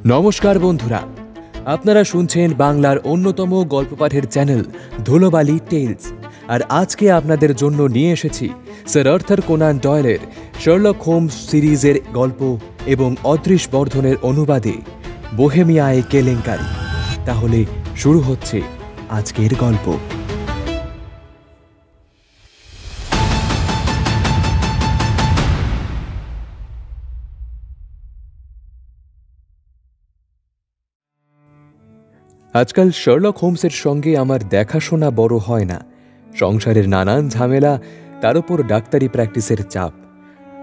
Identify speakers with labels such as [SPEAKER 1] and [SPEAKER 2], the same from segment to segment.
[SPEAKER 1] নমস্কার বন্ধুরা, আপনারা শুনছেন বাংলার অন্যতম গল্প পাঠের চ্যানেল ধুলোবালি টেলস। আর আজকে আপনাদের জন্য নিয়ে এসেছি স্যার আর্থার কোনান ডয়েলের শার্লক হোমস সিরিজের গল্প এবং অদৃশ বর্ধনের অনুবাদে বোহেমিয়ায় কেলেঙ্কারি। তাহলে শুরু হচ্ছে আজকের গল্প। আজকাল শার্লক হোমসের সঙ্গে আমার দেখাশোনা বড় হয় না। সংসারের নানান ঝামেলা, তার উপর ডাক্তারি প্র্যাকটিসের চাপ,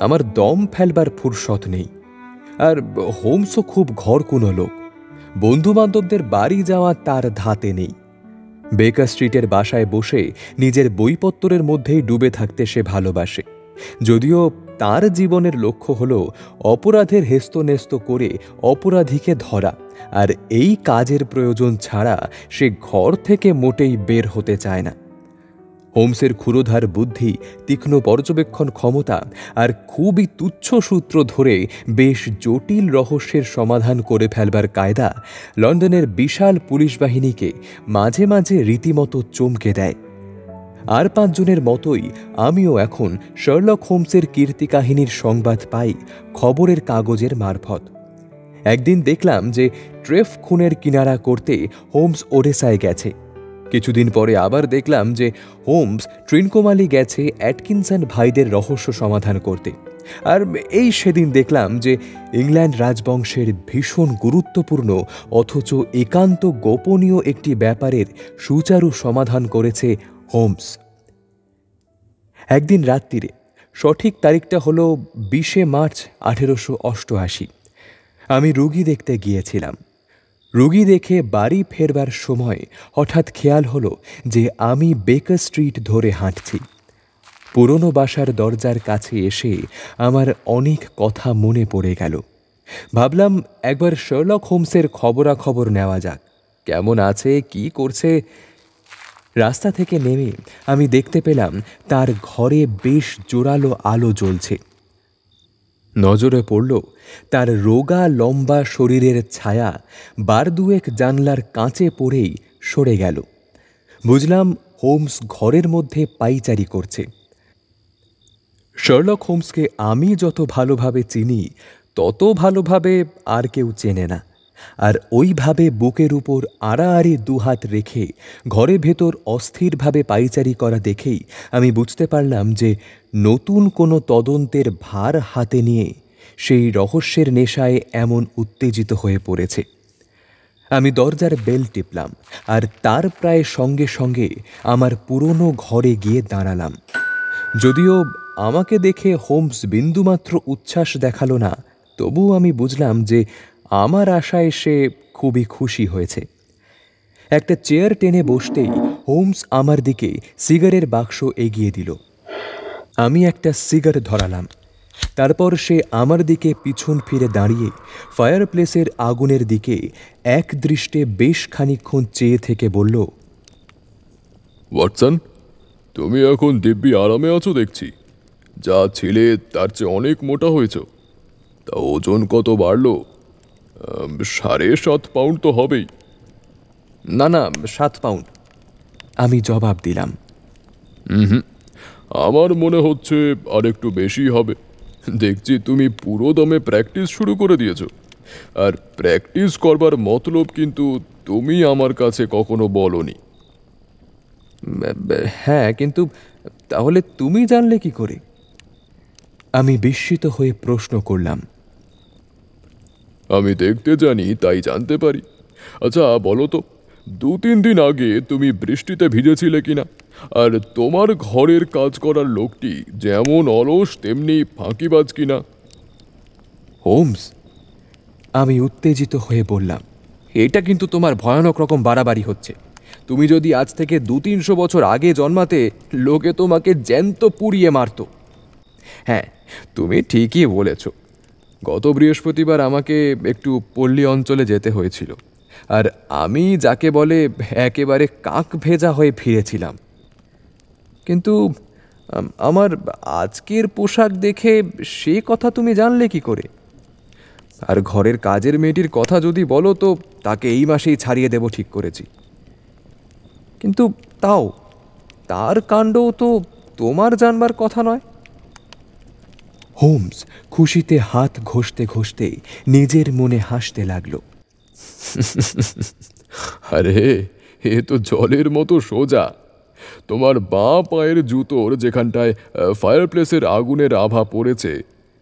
[SPEAKER 1] আমার দম ফেলবার ফুরসত নেই। আর হোমসও খুব ঘরকুনো লোক, বন্ধুবান্ধবদের বাড়ি যাওয়া তার ধাতে নেই। বেকার স্ট্রিটের বাসায় বসে নিজের বইপত্তরের মধ্যেই ডুবে থাকতে সে ভালোবাসে, যদিও তার জীবনের লক্ষ্য হল অপরাধের হেস্তনেস্ত করে অপরাধীকে ধরা, আর এই কাজের প্রয়োজন ছাড়া সে ঘর থেকে মোটেই বের হতে চায় না। হোমসের ক্ষুরোধার বুদ্ধি, তীক্ষ্ণ পর্যবেক্ষণ ক্ষমতা আর খুবই তুচ্ছ সূত্র ধরে বেশ জটিল রহস্যের সমাধান করে ফেলবার কায়দা লন্ডনের বিশাল পুলিশ বাহিনীকে মাঝে মাঝে রীতিমতো চমকে দেয়। আর পাঁচজনের মতোই আমিও এখন শার্লক হোমসের কীর্তিকাহিনীর সংবাদ পাই খবরের কাগজের মারফত। একদিন দেখলাম যে ট্রেফ খুনের কিনারা করতে হোমস ওডেসায় গেছে। কিছুদিন পরে আবার দেখলাম যে হোমস ট্রিনকোমালি গেছে অ্যাটকিনসন ভাইদের রহস্য সমাধান করতে। আর এই সেদিন দেখলাম যে ইংল্যান্ড রাজবংশের ভীষণ গুরুত্বপূর্ণ অথচ একান্ত গোপনীয় একটি ব্যাপারের সুচারু সমাধান করেছে হোমস। একদিন রাত্রিরে, সঠিক তারিখটা হলো 20 মার্চ 1888, আমি রুগী দেখতে গিয়েছিলাম। রুগী দেখে বাড়ি ফেরবার সময় হঠাৎ খেয়াল হলো যে আমি বেকার স্ট্রিট ধরে হাঁটছি। পুরনো বাসার দরজার কাছে এসে আমার অনেক কথা মনে পড়ে গেল। ভাবলাম একবার শার্লক হোমসের খবরাখবর নেওয়া যাক, কেমন আছে, কি করছে। রাস্তা থেকে নেমে আমি দেখতে পেলাম তার ঘরে বেশ জোরালো আলো জ্বলছে। নজরে পড়ল তার রোগা লম্বা শরীরের ছায়া বার দুয়েক জানলার কাঁচে পড়েই সরে গেল। বুঝলাম হোমস ঘরের মধ্যে পাইচারি করছে। শার্লক হোমসকে আমি যত ভালোভাবে চিনি তত ভালোভাবে আর কেউ চেনে না। আর ওইভাবে বুকের উপর আড়াআড়ি দুহাত রেখে ঘরে ভেতর অস্থিরভাবে পাইচারি করা দেখেই আমি বুঝতে পারলাম যে নতুন কোনো তদন্তের ভার হাতে নিয়ে সেই রহস্যের নেশায় এমন উত্তেজিত হয়ে পড়েছে। আমি দরজার বেল টিপলাম, আর তার প্রায় সঙ্গে সঙ্গে আমার পুরনো ঘরে গিয়ে দাঁড়ালাম। যদিও আমাকে দেখে হোমস বিন্দুমাত্র উচ্ছ্বাস দেখালো না, তবু আমি বুঝলাম যে আমার আশায় সে খুবই খুশি হয়েছে। একটা চেয়ার টেনে বসতেই হোমস আমার দিকে সিগারের বাক্স এগিয়ে দিল। আমি একটা সিগার ধরালাম। তারপর সে আমার দিকে পিছন ফিরে দাঁড়িয়ে ফায়ার প্লেসের আগুনের দিকে এক দৃষ্টে বেশ খানিকক্ষণ চেয়ে থেকে বলল,
[SPEAKER 2] ওয়াটসন, তুমি এখন দিব্যি আরামে আছো দেখছি। যা ছিলে তার চেয়ে অনেক মোটা হয়েছ। তা ওজন কত বাড়লো? 7.5 পাউন্ড তো হবেই।
[SPEAKER 1] না না, 7 পাউন্ড, আমি জবাব দিলাম।
[SPEAKER 2] আমার মনে হচ্ছে আর একটু বেশি হবে। দেখছি তুমি পুরো দমে প্র্যাকটিস শুরু করে দিয়েছ। আর প্র্যাকটিস করবার মতলব কিন্তু তুমি আমার কাছে কখনো বলনি।
[SPEAKER 1] হ্যাঁ, কিন্তু তাহলে তুমি জানলে কি করে? আমি বিস্মিত হয়ে প্রশ্ন করলাম।
[SPEAKER 2] আমি দেখতে জানি তাই জানতে পারি। আচ্ছা বলো তো, 2-3 দিন আগে তুমি বৃষ্টিতে ভিজেছিলে কিনা? আর তোমার ঘরের কাজ করার লোকটি যেমন অলস তেমনি ফাঁকিবাজ কিনা?
[SPEAKER 1] হোমস, আমি উত্তেজিত হয়ে বললাম, এটা কিন্তু তোমার ভয়ানক রকম বাড়াবাড়ি হচ্ছে। তুমি যদি আজ থেকে 200-300 বছর আগে জন্মাতে, লোকে তোমাকে জ্যান্ত পুড়িয়ে মারত। হ্যাঁ, তুমি ঠিকই বলেছ। গত বৃহস্পতিবার আমাকে একটু পল্লী অঞ্চলে যেতে হয়েছিল, আর আমি যাকে বলে একেবারে কাক ভেজা হয়ে ফিরেছিলাম। কিন্তু আমার আজকের পোশাক দেখে সে কথা তুমি জানলে কি করে? আর ঘরের কাজের মেয়েটির কথা যদি বলো তো তাকে এই মাসেই ছাড়িয়ে দেব ঠিক করেছি। কিন্তু তাও তার কাণ্ডও তো তোমার জানবার কথা নয়। হোমস খুশিতে হাত ঘষতে ঘষতে নিজের মনে হাসতে লাগলো।
[SPEAKER 2] আরে, এ তো জলের মতো সোজা। তোমার বাঁ পায়ের জুতোর যেখানটায় ফায়ারপ্লেসের আগুনের আভা পড়েছে,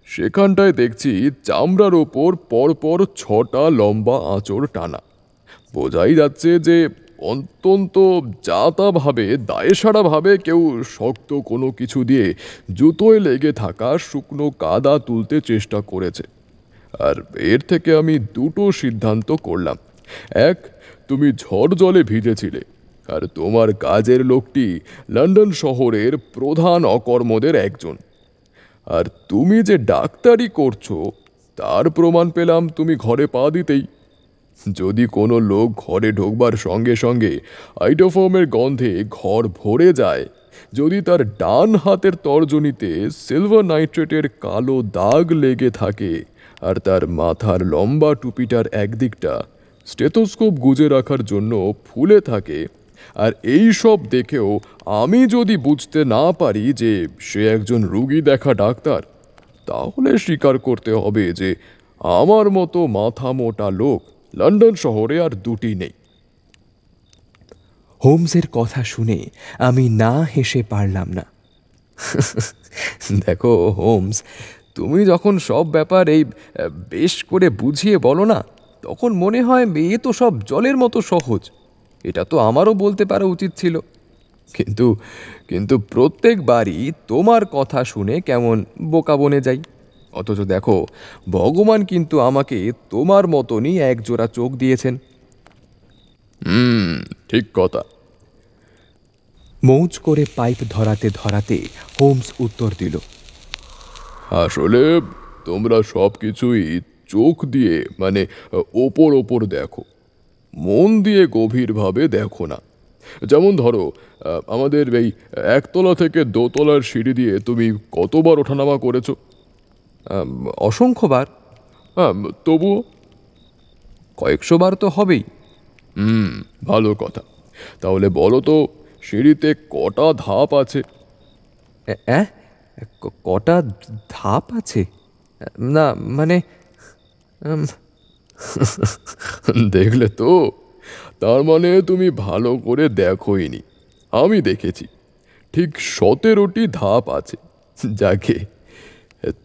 [SPEAKER 2] সেখানটায় দেখছি চামড়ার ওপর পরপর 6টা লম্বা আঁচড় টানা। বোঝাই যাচ্ছে যে অত্যন্ত জাতাভাবে, দায়সারাভাবে কেউ শক্ত কোনো কিছু দিয়ে জুতোয় লেগে থাকা শুকনো কাদা তুলতে চেষ্টা করেছে। আর এর থেকে আমি দুটো সিদ্ধান্ত করলাম। এক, তুমি ঝড় জলে ভিজেছিলে, আর তোমার কাজের লোকটি লন্ডন শহরের প্রধান অকর্মদের একজন। আর তুমি যে ডাক্তারি করছো তার প্রমাণ পেলাম তুমি ঘরে পা দিতেই। যদি কোনো লোক ঘরে ঢোকবার সঙ্গে সঙ্গে আইটোফোমের গন্ধে ঘর ভরে যায়, যদি তার ডান হাতের তর্জনীতে সিলভার নাইট্রেটের কালো দাগ লেগে থাকে, আর তার মাথার লম্বা টুপিটার একদিকটা স্টেথোস্কোপ গুজে রাখার জন্য ফুলে থাকে, আর এই সব দেখেও আমি যদি বুঝতে না পারি যে সে একজন রুগী দেখা ডাক্তার, তাহলে স্বীকার করতে হবে যে আমার মতো মাথা মোটা লোক লন্ডন শহরে আর দুটি নেই।
[SPEAKER 1] হোমসের কথা শুনে আমি না হেসে পারলাম না। দেখো হোমস, তুমি যখন সব ব্যাপার এই বেশ করে বুঝিয়ে বলো না, তখন মনে হয় এ তো সব জলের মতো সহজ, এটা তো আমারও বলতে পারা উচিত ছিল। কিন্তু কিন্তু প্রত্যেকবারই তোমার কথা শুনে কেমন বোকা বনে যাই। অথচ দেখো, ভগবান কিন্তু আমাকে তোমার মতনই একজোড়া চোখ দিয়েছেন।
[SPEAKER 2] ঠিক কথা।
[SPEAKER 1] মৌজ করে পাইপ ধরাতে ধরাতে হোমস উত্তর দিল,
[SPEAKER 2] আসলে তোমরা সব কিছুই চোখ দিয়ে, মানে ওপর ওপর দেখো, মন দিয়ে গভীরভাবে দেখো না। যেমন ধরো, আমাদের এই একতলা থেকে দোতলার সিঁড়ি দিয়ে তুমি কতবার ওঠানামা করেছো?
[SPEAKER 1] অসংখ্যবার।
[SPEAKER 2] হ্যাঁ, তবুও
[SPEAKER 1] কয়েকশো বার তো হবেই।
[SPEAKER 2] ভালো কথা। তাহলে বলো তো, সিঁড়িতে কটা ধাপ আছে?
[SPEAKER 1] অ্যাঁ, কটা ধাপ আছে? না মানে উম,
[SPEAKER 2] দেখলে তো, তার মানে তুমি ভালো করে দেখোইনি। আমি দেখেছি, ঠিক 17টি ধাপ আছে। যাকে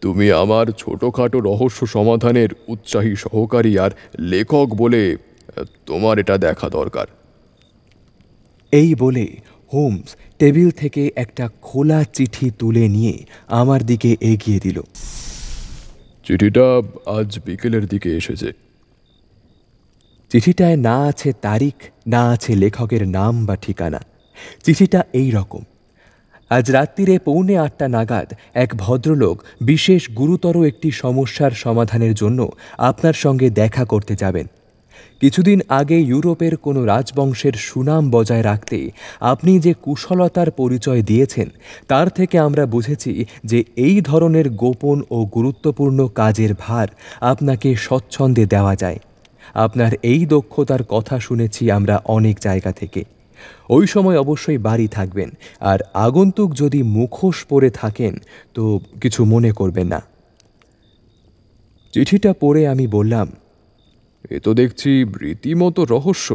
[SPEAKER 2] তুমি আমার ছোটখাটো রহস্য সমাধানের উৎসাহী সহকারী আর লেখক বলে তোমার এটা দেখা দরকার।
[SPEAKER 1] এই বলে হোমস টেবিল থেকে একটা খোলা চিঠি তুলে নিয়ে আমার দিকে এগিয়ে দিল।
[SPEAKER 2] চিঠিটা আজ বিকেলের দিকে এসেছে।
[SPEAKER 1] চিঠিটায় না আছে তারিখ, না আছে লেখকের নাম বা ঠিকানা। চিঠিটা এই রকম: আজ রাত্রিরে 7:45 নাগাদ এক ভদ্রলোক বিশেষ গুরুতর একটি সমস্যার সমাধানের জন্য আপনার সঙ্গে দেখা করতে যাবেন। কিছুদিন আগে ইউরোপের কোনো রাজবংশের সুনাম বজায় রাখতে আপনি যে কুশলতার পরিচয় দিয়েছেন, তার থেকে আমরা বুঝেছি যে এই ধরনের গোপন ও গুরুত্বপূর্ণ কাজের ভার আপনাকে স্বচ্ছন্দে দেওয়া যায়। আপনার এই দক্ষতার কথা শুনেছি আমরা অনেক জায়গা থেকে। ওই সময় অবশ্যই বাড়ি থাকবেন, আর আগন্তুক যদি মুখোশ পরে থাকেন তো কিছু মনে করবেন না। চিঠিটা পড়ে আমি বললাম,
[SPEAKER 2] এ তো দেখছি রীতিমতো রহস্য।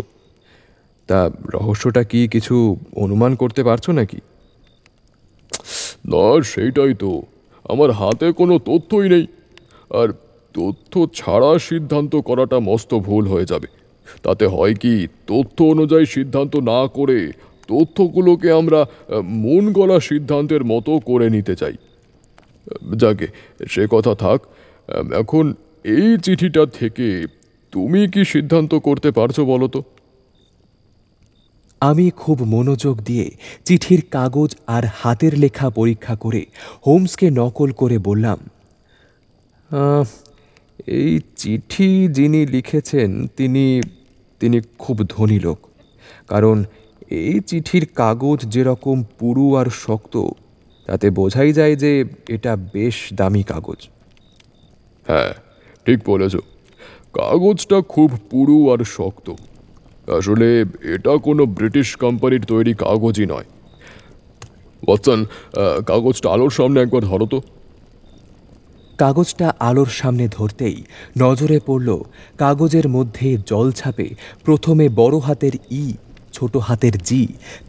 [SPEAKER 2] তা রহস্যটা কি কিছু অনুমান করতে পারছো নাকি? না, সেইটাই তো, আমার হাতে কোনো তথ্যই নেই। আর তথ্য ছাড়া সিদ্ধান্ত করাটা মস্ত ভুল হয়ে যাবে। তাতে হয় কি, তথ্য অনুযায়ী সিদ্ধান্ত না করে তথ্যগুলোকে আমরা মন গড়া সিদ্ধান্তের মতো করে নিতে চাই। যাকে সে কথা থাক, এখন এই চিঠিটা থেকে তুমি কি সিদ্ধান্ত করতে পারছো বলো তো?
[SPEAKER 1] আমি খুব মনোযোগ দিয়ে চিঠির কাগজ আর হাতের লেখা পরীক্ষা করে হোমসকে নকল করে বললাম, এই চিঠি যিনি লিখেছেন তিনি তিনি খুব ধনী লোক। কারণ এই চিঠির কাগজ যেরকম পুরু আর শক্ত, তাতে বোঝাই যায় যে এটা বেশ দামি কাগজ।
[SPEAKER 2] হ্যাঁ, ঠিক বলেছ, কাগজটা খুব পুরু আর শক্ত। আসলে এটা কোনো ব্রিটিশ কোম্পানির তৈরি কাগজই নয়। ওয়াটসন, কাগজটা আলোর সামনে একবার ধরো তো।
[SPEAKER 1] কাগজটা আলোর সামনে ধরতেই নজরে পড়ল কাগজের মধ্যে জলছাপে প্রথমে বড় হাতের ই, ছোট হাতের জি,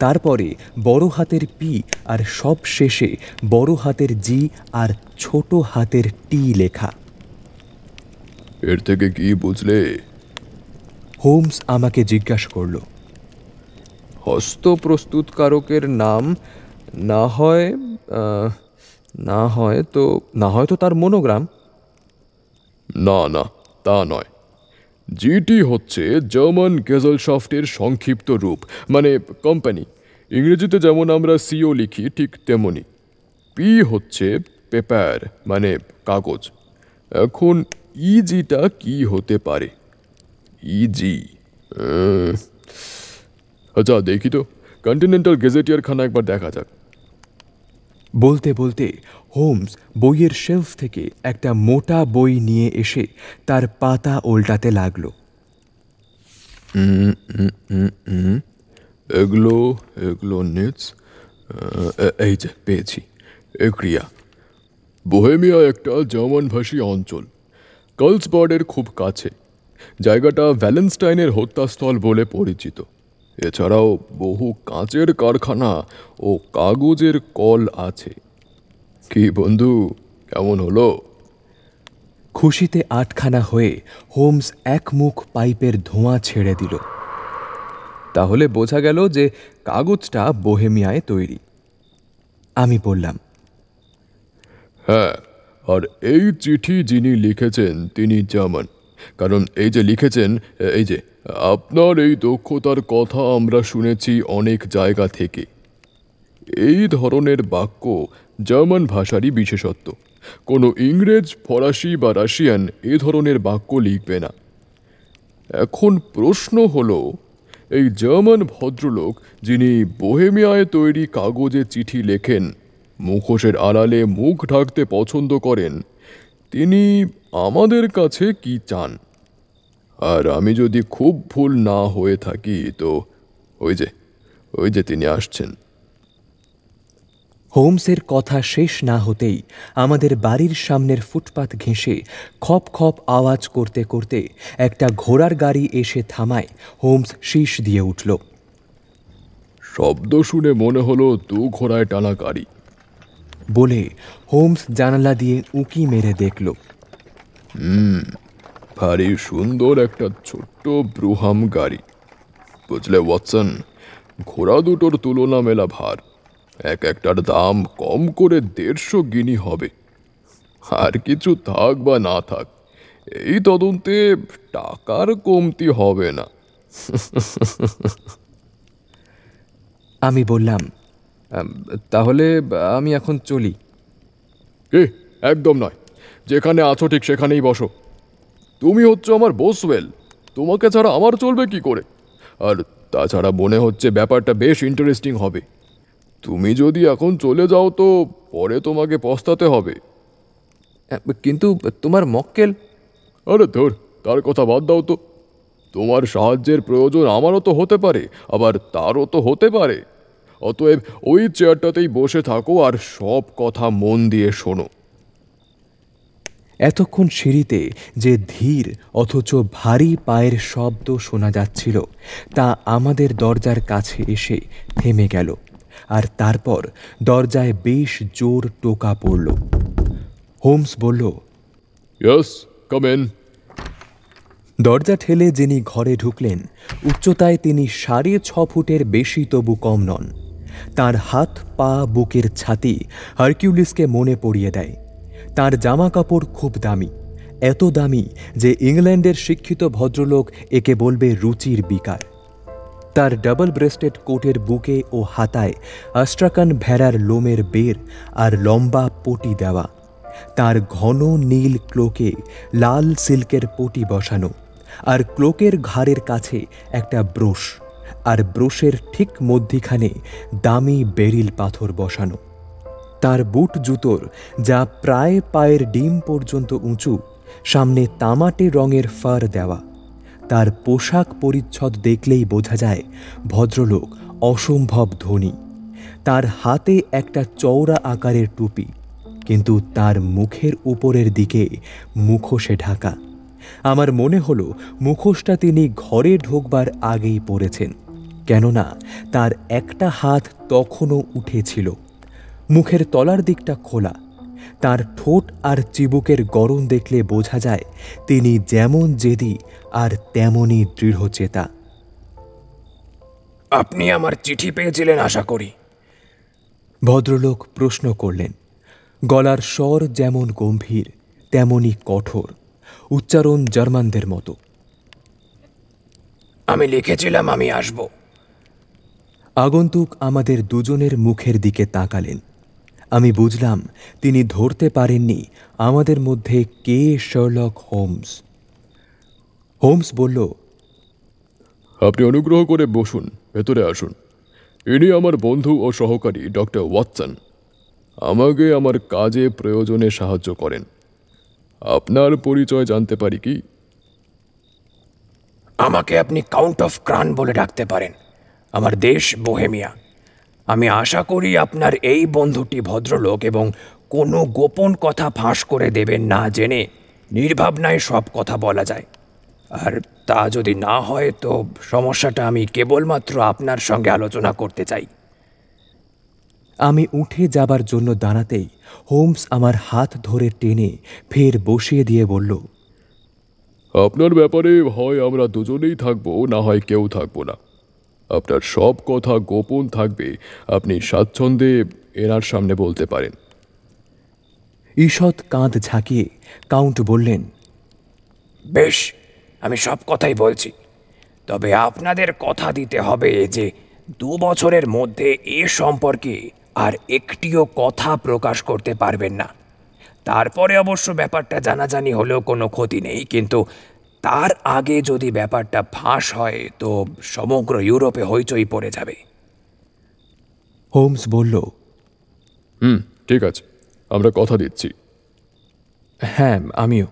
[SPEAKER 1] তারপরে বড় হাতের পি, আর সব শেষে বড় হাতের জি আর ছোট হাতের টি লেখা।
[SPEAKER 2] এর থেকে কি বুঝলে?
[SPEAKER 1] হোমস আমাকে জিজ্ঞাসা করল। হস্ত প্রস্তুতকারকের নাম। না হয় না হয়তো তার মনোগ্রাম।
[SPEAKER 2] না না, তা নয়। জিটি হচ্ছে জার্মান গেজেলশাফটের সংক্ষিপ্ত রূপ, মানে কোম্পানি। ইংরেজিতে যেমন আমরা সিও লিখি ঠিক তেমনি। পি হচ্ছে পেপার, মানে কাগজ। এখন ইজিটা কি হতে পারে? ইজি, আচ্ছা দেখি তো, কন্টিনেন্টাল গেজেটিয়ার খানা একবার দেখা যাক।
[SPEAKER 1] বলতে বলতে হোমস বইয়ের শেলফ থেকে একটা মোটা বই নিয়ে এসে তার পাতা উল্টাতে লাগলো।
[SPEAKER 2] এগুলো এগুলো নিটস, এই যে পেয়েছি। এক্রিয়া। বোহেমিয়া একটা জার্মানভাষী অঞ্চল, কার্লসবাডের খুব কাছে। জায়গাটা ভ্যালেন্সটাইনের হত্যাস্থল বলে পরিচিত। এছাড়াও বহু কাঁচের কারখানা ও কাগজের কল আছে। কি বন্ধু, কেমন হলো?
[SPEAKER 1] খুশিতে আটখানা হয়ে হোমস এক মুখ পাইপের ধোঁয়া ছেড়ে দিল। তাহলে বোঝা গেল যে কাগজটা বোহেমিয়ায় তৈরি। আমি বললাম,
[SPEAKER 2] হ্যাঁ, আর এই চিঠি যিনি লিখেছেন তিনি জার্মান। কারণ এই যে লিখেছেন, এই যে, আপনার এই দক্ষতার কথা আমরা শুনেছি অনেক জায়গা থেকে। এই ধরনের বাক্য জার্মান ভাষারই বিশেষত্ব। কোনো ইংরেজ, ফরাসি বা রাশিয়ান এ ধরনের বাক্য লিখবে না। এখন প্রশ্ন হলো, এই জার্মান ভদ্রলোক যিনি বোহেমিয়ায় তৈরি কাগজে চিঠি লেখেন, মুখোশের আড়ালে মুখ ঢাকতে পছন্দ করেন, তিনি আমাদের কাছে কি চান? আর আমি যদি খুব ভুল না হয়ে থাকি তো ওই যে তিনি আসছেন।
[SPEAKER 1] হোমসের কথা শেষ না হতেই আমাদের বাড়ির সামনের ফুটপাত ঘেঁষে খপ খপ আওয়াজ করতে করতে একটা ঘোড়ার গাড়ি এসে থামায়। হোমস শীষ দিয়ে উঠল।
[SPEAKER 2] শব্দ শুনে মনে হলো 2 ঘোড়ায় টানা গাড়ি।
[SPEAKER 1] বলে হোমস জানালা দিয়ে উঁকি মেরে দেখল।
[SPEAKER 2] ভারী সুন্দর একটা ছোট্ট ব্রুহাম গাড়ি। বুঝলে ওয়াটসন, ঘোড়া দুটোর তুলনা মেলা ভার। একটার দাম কম করে 150 গিনি হবে। আর কিছু থাক বা না থাক, এই তদন্তে টাকার কমতি হবে না।
[SPEAKER 1] আমি বললাম, তাহলে আমি এখন চলি।
[SPEAKER 2] একদম নয়, যেখানে আছো ঠিক সেখানেই বসো। তুমি হচ্ছে আমার বোসওয়েল, তোমাকে ছাড়া আমার চলবে কি করে? আর তাছাড়া মনে হচ্ছে ব্যাপারটা বেশ ইন্টারেস্টিং হবে। তুমি যদি এখন চলে যাও তো পরে তোমাকে পস্তাতে হবে।
[SPEAKER 1] কিন্তু তোমার মক্কেল?
[SPEAKER 2] আরে ধর, তার কথা বাদ দাও তো। তোমার সাহায্যের প্রয়োজন আমারও তো হতে পারে, আবার তারও তো হতে পারে। অতএব ওই চেয়ারটাতেই বসে থাকো আর সব কথা মন দিয়ে শোনো।
[SPEAKER 1] এতক্ষণ সিঁড়িতে যে ধীর অথচ ভারী পায়ের শব্দ শোনা যাচ্ছিল, তা আমাদের দরজার কাছে এসে থেমে গেল। আর তারপর দরজায় বেশ জোর টোকা পড়ল। হোমস বলল,
[SPEAKER 2] ইয়েস, কাম ইন।
[SPEAKER 1] দরজা ঠেলে যিনি ঘরে ঢুকলেন, উচ্চতায় তিনি 6.5 ফুটের বেশি তবু কম নন। তার হাত, পা, বুকের ছাতি হারকিউলিসকে মনে পড়িয়ে দেয়। তার জামা কাপড় খুব দামি, এত দামি যে ইংল্যান্ডের শিক্ষিত ভদ্রলোক একে বলবে রুচির বিকার। তার ডাবল ব্রেস্টেড কোটের বুকে ও হাতায় আস্ট্রাকান ভেড়ার লোমের বের আর লম্বা পটি দেওয়া। তার ঘন নীল ক্লোকে লাল সিল্কের পটি বসানো, আর ক্লোকের ঘাড়ের কাছে একটা ব্রোশ, আর ব্রোশের ঠিক মধ্যিখানে দামি বেরিল পাথর বসানো। তার বুট জুতোর, যা প্রায় পায়ের ডিম পর্যন্ত উঁচু, সামনে তামাটে রঙের ফার দেওয়া। তার পোশাক পরিচ্ছদ দেখলেই বোঝা যায় ভদ্রলোক অসম্ভব ধনী। তার হাতে একটা চওড়া আকারের টুপি, কিন্তু তার মুখের উপরের দিকে মুখোশে ঢাকা। আমার মনে হলো মুখোশটা তিনি ঘরে ঢোকবার আগেই পরেছেন, কেননা তার একটা হাত তখনও উঠেছিল। মুখের তলার দিকটা খোলা। তার ঠোঁট আর চিবুকের গড়ন দেখলে বোঝা যায় তিনি যেমন জেদি আর তেমনই দৃঢ়চেতা।
[SPEAKER 3] আপনি আমার চিঠি পেয়েছিলেন আশা করি?
[SPEAKER 1] ভদ্রলোক প্রশ্ন করলেন। গলার স্বর যেমন গম্ভীর তেমনি কঠোর, উচ্চারণ জার্মানদের মতো।
[SPEAKER 3] আমি লিখেছিলাম আমি আসব।
[SPEAKER 1] আগন্তুক আমাদের দুজনের মুখের দিকে তাকালেন। আমি বুঝলাম তিনি ধরতে পারেননি আমাদের মধ্যে কে শার্লক হোমস। হোমস বলল,
[SPEAKER 2] আপনি অনুগ্রহ করে বসুন, ভেতরে আসুন। ইনি আমার বন্ধু ও সহকারী ডক্টর ওয়াটসন। আমাকে আমার কাজে প্রয়োজনে সাহায্য করেন। আপনার পরিচয় জানতে পারি কি?
[SPEAKER 3] আমাকে আপনি কাউন্ট অফ ক্রান বলে ডাকতে পারেন। আমার দেশ বোহেমিয়া। আমি আশা করি আপনার এই বন্ধুটি ভদ্রলোক এবং কোনো গোপন কথা ফাঁস করে দেবেন না জেনে নির্ভাবনায় সব কথা বলা যায়। আর তা যদি না হয় তো সমস্যাটা আমি কেবলমাত্র আপনার সঙ্গে আলোচনা করতে চাই।
[SPEAKER 1] আমি উঠে যাবার জন্য দাঁড়াতেই হোমস আমার হাত ধরে টেনে ফের বসিয়ে দিয়ে বলল,
[SPEAKER 2] আপনার ব্যাপারে হয় আমরা দুজনেই থাকবো, না হয় কেউ থাকবো না। আপনার সব কথা গোপন থাকবে। আপনি স্বাচ্ছন্দ্যে এনার সামনে বলতে পারেন।
[SPEAKER 1] ঈষৎ কাঁধ ঝাঁকিয়ে কাউন্ট বললেন,
[SPEAKER 3] বেশ, আমি সব কথাই বলছি। তবে আপনাদের কথা দিতে হবে যে 2 বছরের মধ্যে এ সম্পর্কে আর একটিও কথা প্রকাশ করতে পারবেন না। তারপরে অবশ্য ব্যাপারটা জানাজানি হলেও কোনো ক্ষতি নেই, কিন্তু তার আগে যদি ব্যাপারটা ফাঁস হয় তো সমগ্র ইউরোপে হইচই পড়ে যাবে।
[SPEAKER 1] হোমস বলল,
[SPEAKER 2] ঠিক আছে, আমরা কথা দিচ্ছি।
[SPEAKER 1] হ্যাঁ, আমিও।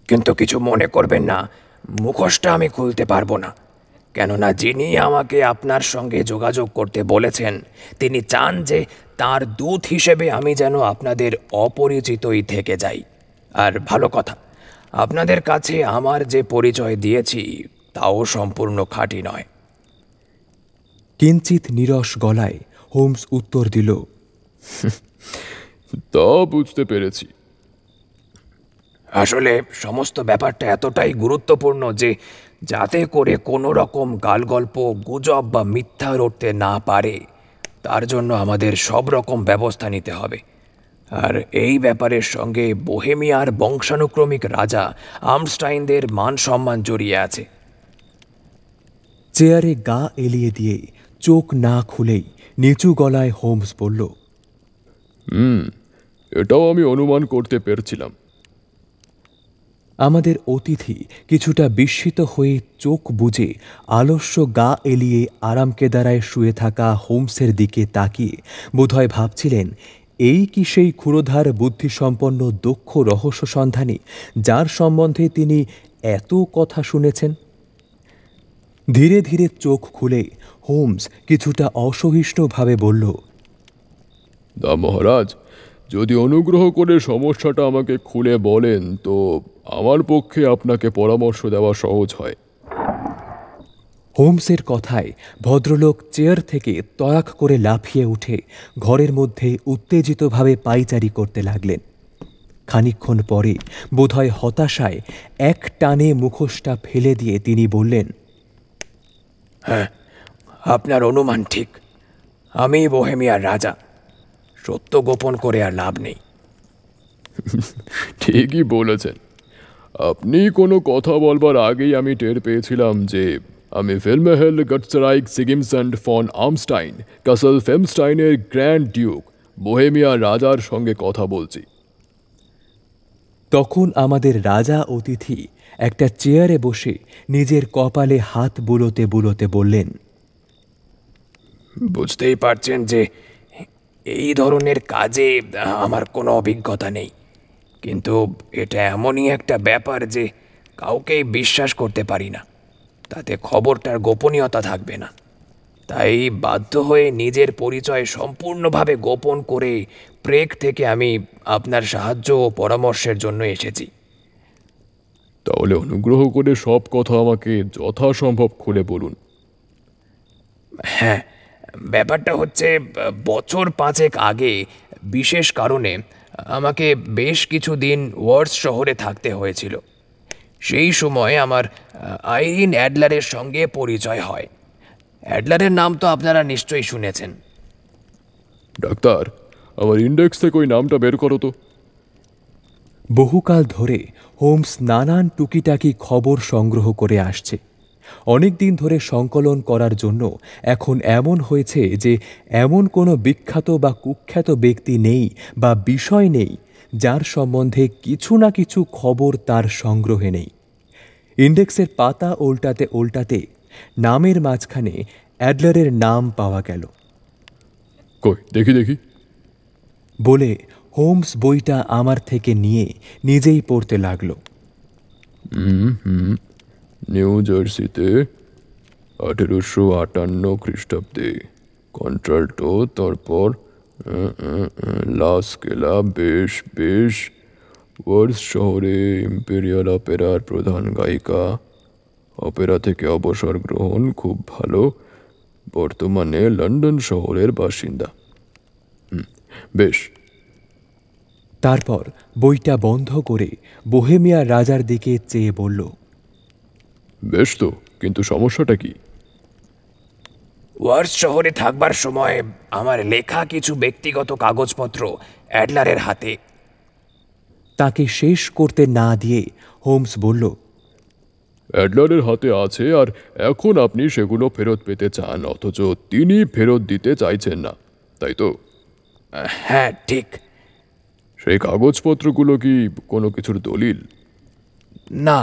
[SPEAKER 3] কিন্তু কিছু মনে করবেন না, মুখোশটা আমি খুলতে পারবো না। কেননা যিনি আমাকে আপনার সঙ্গে যোগাযোগ করতে বলেছেন তিনি চান যে তার দূত হিসেবে আমি যেন আপনাদের অপরিচিতই থেকে যাই। আর ভালো কথা, আপনাদের কাছে আমার যে পরিচয় দিয়েছি তাও সম্পূর্ণ খাঁটি নয়।
[SPEAKER 1] কিঞ্চিত নীরস গলায় হোমস উত্তর দিল,
[SPEAKER 2] তা বুঝতে পেরেছি।
[SPEAKER 3] আসলে সমস্ত ব্যাপারটা এতটাই গুরুত্বপূর্ণ যে যাতে করে কোনো রকম গালগল্প, গুজব বা মিথ্যা রটতে না পারে তার জন্য আমাদের সব রকম ব্যবস্থা নিতে হবে। আর এই ব্যাপারের সঙ্গে বোহেমিয়ার বংশানুক্রমিক রাজা আমস্টাইনদের মান সম্মান জড়িয়ে আছে।
[SPEAKER 1] চেয়ারে গা এলিয়ে দিয়ে চোখ না খুলেই নিচু গলায় হোমস বলল,
[SPEAKER 2] এটাও আমি অনুমান করতে পেরেছিলাম।
[SPEAKER 1] আমাদের অতিথি কিছুটা বিস্মিত হয়ে চোখ বুজে আলস্য গা এলিয়ে আরামকেদারায় শুয়ে থাকা হোমসের দিকে তাকিয়ে বোধহয় ভাবছিলেন, এই কি সেই ক্ষুরোধার বুদ্ধিসম্পন্ন দক্ষ রহস্য সন্ধানী যার সম্বন্ধে তিনি এত কথা শুনেছেন। ধীরে ধীরে চোখ খুলে হোমস কিছুটা অসহিষ্ণুভাবে বলল,
[SPEAKER 2] দা মহারাজ, যদি অনুগ্রহ করে সমস্যাটা আমাকে খুলে বলেন তো আমার পক্ষে আপনাকে পরামর্শ দেওয়া সহজ হয়।
[SPEAKER 1] হোমসের কথায় ভদ্রলোক চেয়ার থেকে তড়াক করে লাফিয়ে উঠে ঘরের মধ্যে উত্তেজিতভাবে পায়চারি করতে লাগলেন। খানিকক্ষণ পরে বোধহয় হতাশায় এক টানে মুখোশটা ফেলে দিয়ে তিনি বললেন,
[SPEAKER 3] হ্যাঁ, আপনার অনুমান ঠিক। আমি বোহেমিয়ার রাজা। সত্য গোপন করে আর লাভ নেই।
[SPEAKER 2] ঠিকই বলেছেন। আপনি কোনো কথা বলবার আগেই আমি টের পেয়েছিলাম যে আমি Wilhelm Gottsreich Sigismond von Ormstein Cassel ফেমস্টাইনের গ্র্যান্ড ডিউক বোহেমিয়া রাজার সঙ্গে কথা বলছি।
[SPEAKER 1] তখন আমাদের রাজা অতিথি একটা চেয়ারে বসে নিজের কপালে হাত বুলোতে বুলোতে বললেন,
[SPEAKER 3] বুঝতেই পারছেন যে এই ধরনের কাজে আমার কোনো অভিজ্ঞতা নেই, কিন্তু এটা এমনই একটা ব্যাপার যে কাউকেই বিশ্বাস করতে পারি না, তাতে খবরটার গোপনীয়তা থাকবে না। তাই বাধ্য হয়ে নিজের পরিচয় সম্পূর্ণভাবে গোপন করে প্রেগ থেকে আমি আপনার সাহায্য ও পরামর্শের জন্য এসেছি।
[SPEAKER 2] তাহলে অনুগ্রহ করে সব কথা আমাকে যথাসম্ভব খুলে বলুন।
[SPEAKER 3] হ্যাঁ, ব্যাপারটা হচ্ছে বছর 5 আগে বিশেষ কারণে আমাকে বেশ কিছুদিন ওয়ার্ডস শহরে থাকতে হয়েছিল। সেই সময় আমার আইরিন অ্যাডলারের সঙ্গে পরিচয় হয়। অ্যাডলারের নাম তো আপনারা নিশ্চয়ই শুনেছেন।
[SPEAKER 2] ডাক্তার, আমার ইন্ডেক্স থেকে ওই নামটা বের করো তো।
[SPEAKER 1] বহুকাল ধরে হোমস নানান টুকিটাকি খবর সংগ্রহ করে আসছে। অনেক দিন ধরে সংকলন করার জন্য এখন এমন হয়েছে যে এমন কোনো বিখ্যাত বা কুখ্যাত ব্যক্তি নেই বা বিষয় নেই যার সম্বন্ধে কিছু না কিছু খবর তার সংগ্রহে নেই। ইন্ডেক্সের পাতা উল্টাতে উল্টাতে নামের মাঝখানে অ্যাডলারের নাম পাওয়া গেল।
[SPEAKER 2] কই দেখি দেখি।
[SPEAKER 1] বলে হোমস বইটা আমার থেকে নিয়ে নিজেই পড়তে লাগলো।
[SPEAKER 2] নিউ জার্সিতে 1858 খ্রিস্টাব্দে কন্ট্রাল্টো, তারপর লাস্কেলা, বেশ বেশ ওয়ার্ডস শহরে ইম্পেরিয়াল অপেরার প্রধান গায়িকা, অপেরা থেকে অবসর গ্রহণ, খুব ভালো, বর্তমানে লন্ডন শহরের বাসিন্দা। বেশ।
[SPEAKER 1] তারপর বইটা বন্ধ করে বোহেমিয়ার রাজার দিকে চেয়ে বলল,
[SPEAKER 2] বেশ তো, কিন্তু সমস্যাটা কি?
[SPEAKER 3] ওয়ার্স শহরে থাকবার সময় আমার লেখা কিছু ব্যক্তিগত কাগজপত্র অ্যাডলারের হাতে।
[SPEAKER 1] তাকে শেষ করতে না দিয়ে হোমস বলল,
[SPEAKER 2] অ্যাডলারের হাতে আছে, আর এখন আপনি সেগুলো ফেরত পেতে চান, অথচ তিনি ফেরত দিতে চাইছেন না, তাই তো?
[SPEAKER 3] হ্যাঁ, ঠিক।
[SPEAKER 2] সেই কাগজপত্রগুলো কি কোনো কিছুর দলিল?
[SPEAKER 3] না।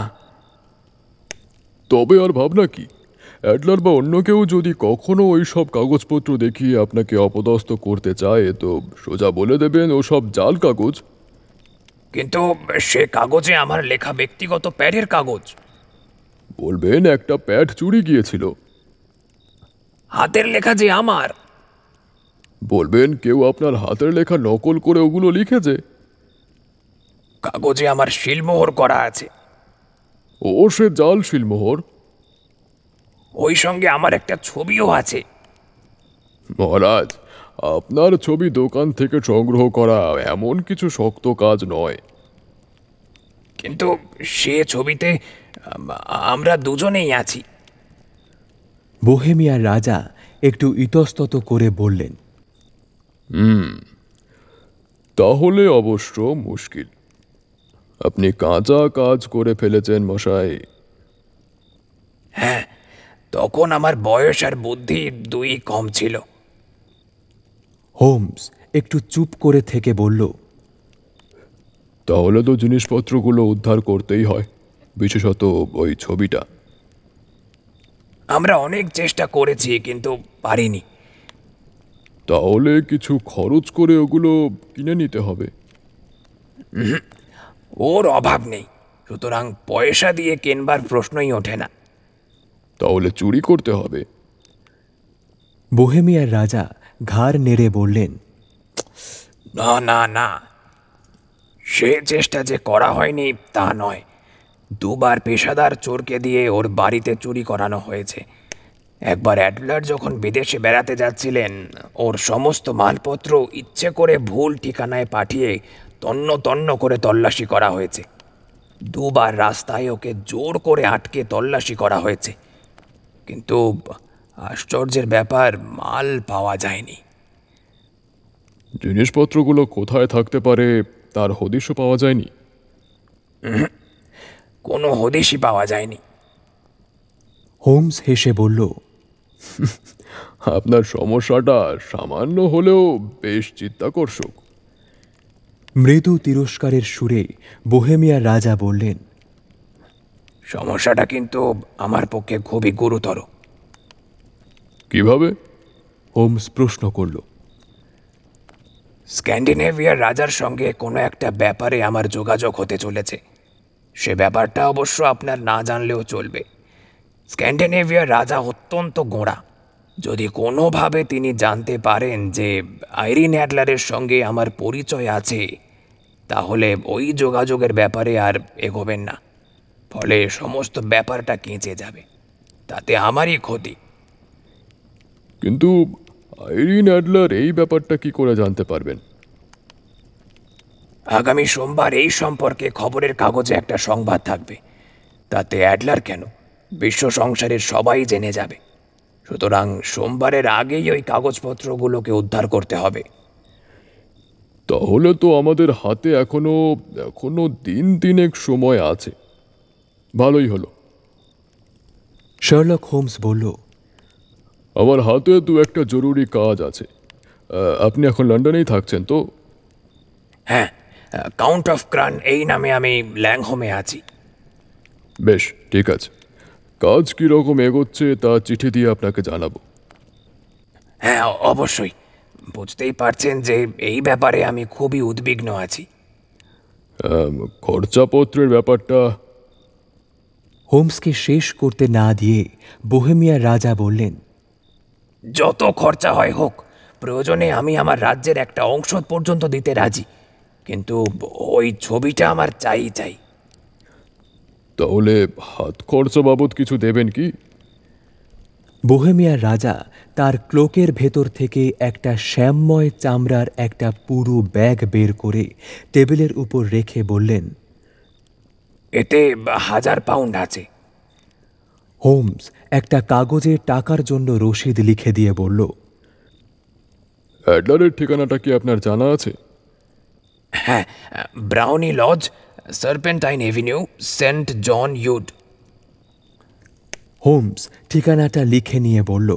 [SPEAKER 2] তবে আর ভাবনা কি? অ্যাডলার বা অন্য কেউ যদি কখনো ওই সব কাগজপত্র দেখিয়ে আপনাকে অপদস্থ করতে চায়, তো সোজা বলে দেবেন ও সব জাল কাগজ।
[SPEAKER 3] কিন্তু সে কাগজে আমার লেখা ব্যক্তিগত প্যাডের কাগজ।
[SPEAKER 2] বলবেন একটা প্যাড চুরি গিয়েছিল।
[SPEAKER 3] হাতের লেখা যে আমার।
[SPEAKER 2] বলবেন কেউ আপনার হাতের লেখা নকল করে ওগুলো লিখেছে।
[SPEAKER 3] কাগজে আমার শিলমোহর করা আছে।
[SPEAKER 2] ও সে জাল শিলমোহর।
[SPEAKER 3] ওই সঙ্গে আমার একটা ছবিও আছে।
[SPEAKER 2] মহারাজ, আপনার ছবি দোকান থেকে সংগ্রহ করা এমন কিছু শক্ত কাজ নয়।
[SPEAKER 3] কিন্তু সে ছবিতে আমরা দুজনেই আছি।
[SPEAKER 1] বোহেমিয়ার রাজা একটু ইতস্তত করে বললেন,
[SPEAKER 2] তাহলে অবশ্য মুশকিল। আপনি কাঁচা কাজ করে ফেলেছেন মশাই।
[SPEAKER 3] হ্যাঁ, তখন আমার বয়স আর বুদ্ধি দুই কম ছিল।
[SPEAKER 1] হোমস একটু চুপ করে থেকে বলল,
[SPEAKER 2] তাহলে তো জিনিসপত্রগুলো উদ্ধার করতেই হয়, বিশেষত ওই ছবিটা।
[SPEAKER 3] আমরা অনেক চেষ্টা করেছি, কিন্তু পারিনি।
[SPEAKER 2] তাহলে কিছু খরচ করে ওগুলো কিনে নিতে হবে।
[SPEAKER 3] ওর অভাব নেই, সুতরাং পয়সা দিয়ে কেনবার প্রশ্নই ওঠে না।
[SPEAKER 2] তাহলে চুরি করতে হবে।
[SPEAKER 1] বোহেমিয়ার রাজা ঘাড় নেড়ে বললেন,
[SPEAKER 3] না না না, সে চেষ্টা যে করা হয়নি তা নয়। দুবার পেশাদার চোরকে দিয়ে ওর বাড়িতে চুরি করানো হয়েছে। একবার অ্যাডলার যখন বিদেশে বেড়াতে যাচ্ছিলেন, ওর সমস্ত মালপত্র ইচ্ছে করে ভুল ঠিকানায় পাঠিয়ে তন্ন তন্ন করে তল্লাশি করা হয়েছে। দুবার রাস্তায় ওকে জোর করে আটকে তল্লাশি করা হয়েছে, কিন্তু আশ্চর্যের ব্যাপার, মাল পাওয়া যায়নি।
[SPEAKER 2] জিনিসপত্রগুলো কোথায় থাকতে পারে তার হদিশও পাওয়া যায়নি।
[SPEAKER 3] কোনো হদিশই পাওয়া যায়নি।
[SPEAKER 1] হোমস হেসে বলল,
[SPEAKER 2] আপনার সমস্যাটা সামান্য হলেও বেশ চিত্তাকর্ষক।
[SPEAKER 1] মৃদু তিরস্কারের সুরে বোহেমিয়ার রাজা বললেন,
[SPEAKER 3] সমস্যাটা কিন্তু আমার পক্ষে খুবই গুরুতর।
[SPEAKER 2] কিভাবে?
[SPEAKER 1] হোমস প্রশ্ন করল।
[SPEAKER 3] স্ক্যান্ডিনেভিয়ার রাজার সঙ্গে কোনো একটা ব্যাপারে আমার যোগাযোগ হতে চলেছে। সে ব্যাপারটা অবশ্য আপনার না জানলেও চলবে। স্ক্যান্ডিনেভিয়ার রাজা অত্যন্ত গোঁড়া। যদি কোনোভাবে তিনি জানতে পারেন যে আইরিন অ্যাডলারের সঙ্গে আমার পরিচয় আছে, তাহলে ওই যোগাযোগের ব্যাপারে আর এগোবেন না। ফলে সমস্ত ব্যাপারটা কেঁচে যাবে, তাতে আমারই ক্ষতি।
[SPEAKER 2] কিন্তু আইরিন অ্যাডলার এই ব্যাপারটা কি করে জানতে পারবেন?
[SPEAKER 3] আগামী সোমবার এই সম্পর্কে খবরের কাগজে একটা সংবাদ থাকবে। তাতে অ্যাডলার কেন, বিশ্ব সংসারের সবাই জেনে যাবে। সুতরাং সোমবারের আগেই ওই কাগজপত্রগুলোকে উদ্ধার করতে হবে।
[SPEAKER 2] তাহলে তো আমাদের হাতে এখনো এখনো দিন তিনেক সময় আছে। ভালোই হলো।
[SPEAKER 1] শার্লক হোমস বলল,
[SPEAKER 2] আমার হাতে দু একটা জরুরি কাজ আছে। আপনি এখন লন্ডনেই থাকছেন তো?
[SPEAKER 3] হ্যাঁ, কাউন্ট অফ ক্রান এই নামে আমি ল্যাংহোমে আছি।
[SPEAKER 2] বেশ, ঠিক আছে। কাজ কীরকম এগোচ্ছে তা চিঠি দিয়ে আপনাকে জানাবো।
[SPEAKER 3] হ্যাঁ, অবশ্যই। বুঝতেই পারছেন যে এই ব্যাপারে আমি খুবই উদ্বিগ্ন আছি।
[SPEAKER 2] খরচাপত্রের ব্যাপারটা।
[SPEAKER 1] হোমসকে শেষ করতে না দিয়ে বোহেমিয়ার রাজা বললেন,
[SPEAKER 3] যত খরচা হয় হোক, প্রয়োজনে আমি আমার রাজ্যের একটা অংশ পর্যন্ত দিতে রাজি, কিন্তু ওই ছবিটা আমার চাই চাই।
[SPEAKER 2] তাহলে হাত খরচা বাবদ কিছু দেবেন কি?
[SPEAKER 1] বোহেমিয়ার রাজা তার ক্লোকের ভেতর থেকে একটা শ্যামময় চামড়ার একটা পুরু ব্যাগ বের করে টেবিলের উপর রেখে বললেন,
[SPEAKER 3] এতে 1000 পাউন্ড আছে।
[SPEAKER 1] হোমস একটা কাগজে টাকার জন্য রসিদ লিখে দিয়ে বলল,
[SPEAKER 2] অ্যাডলারের ঠিকানাটা কি আপনার জানা আছে?
[SPEAKER 3] হ্যাঁ, Briony Lodge, Serpentine Avenue, saint John wood.
[SPEAKER 1] Holmes ঠিকানাটা লিখে নিয়ে বলল,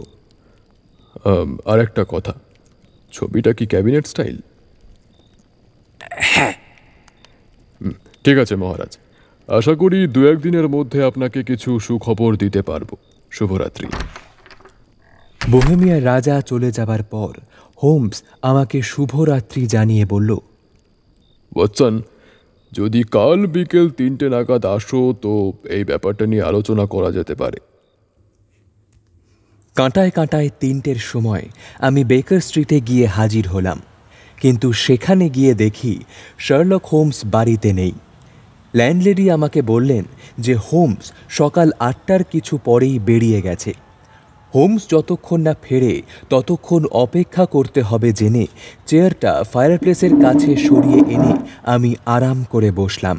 [SPEAKER 2] আর একটা কথা, ছবিটা কি ক্যাবিনেট স্টাইল?
[SPEAKER 3] হ্যাঁ।
[SPEAKER 2] ঠিক আছে মহারাজ, আশা করি দু একদিনের মধ্যে আপনাকে কিছু সুখবর দিতে পারবো। শুভরাত্রি।
[SPEAKER 1] বোহেমিয়ার রাজা চলে যাবার পর হোমস আমাকে শুভরাত্রি জানিয়ে বলল,
[SPEAKER 2] ওয়াটসন, যদি কাল বিকেল 3টে নাগাদ আসো তো এই ব্যাপারটা নিয়ে আলোচনা করা যেতে পারে।
[SPEAKER 1] কাঁটায় কাঁটায় 3টের সময় আমি বেকার স্ট্রিটে গিয়ে হাজির হলাম, কিন্তু সেখানে গিয়ে দেখি শার্লক হোমস বাড়িতে নেই। ল্যান্ডলেডি আমাকে বললেন যে হোমস সকাল 8টার কিছু পরেই বেরিয়ে গেছে। হোমস যতক্ষণ না ফেরে ততক্ষণ অপেক্ষা করতে হবে জেনে চেয়ারটা ফায়ারপ্লেসের কাছে সরিয়ে এনে আমি আরাম করে বসলাম।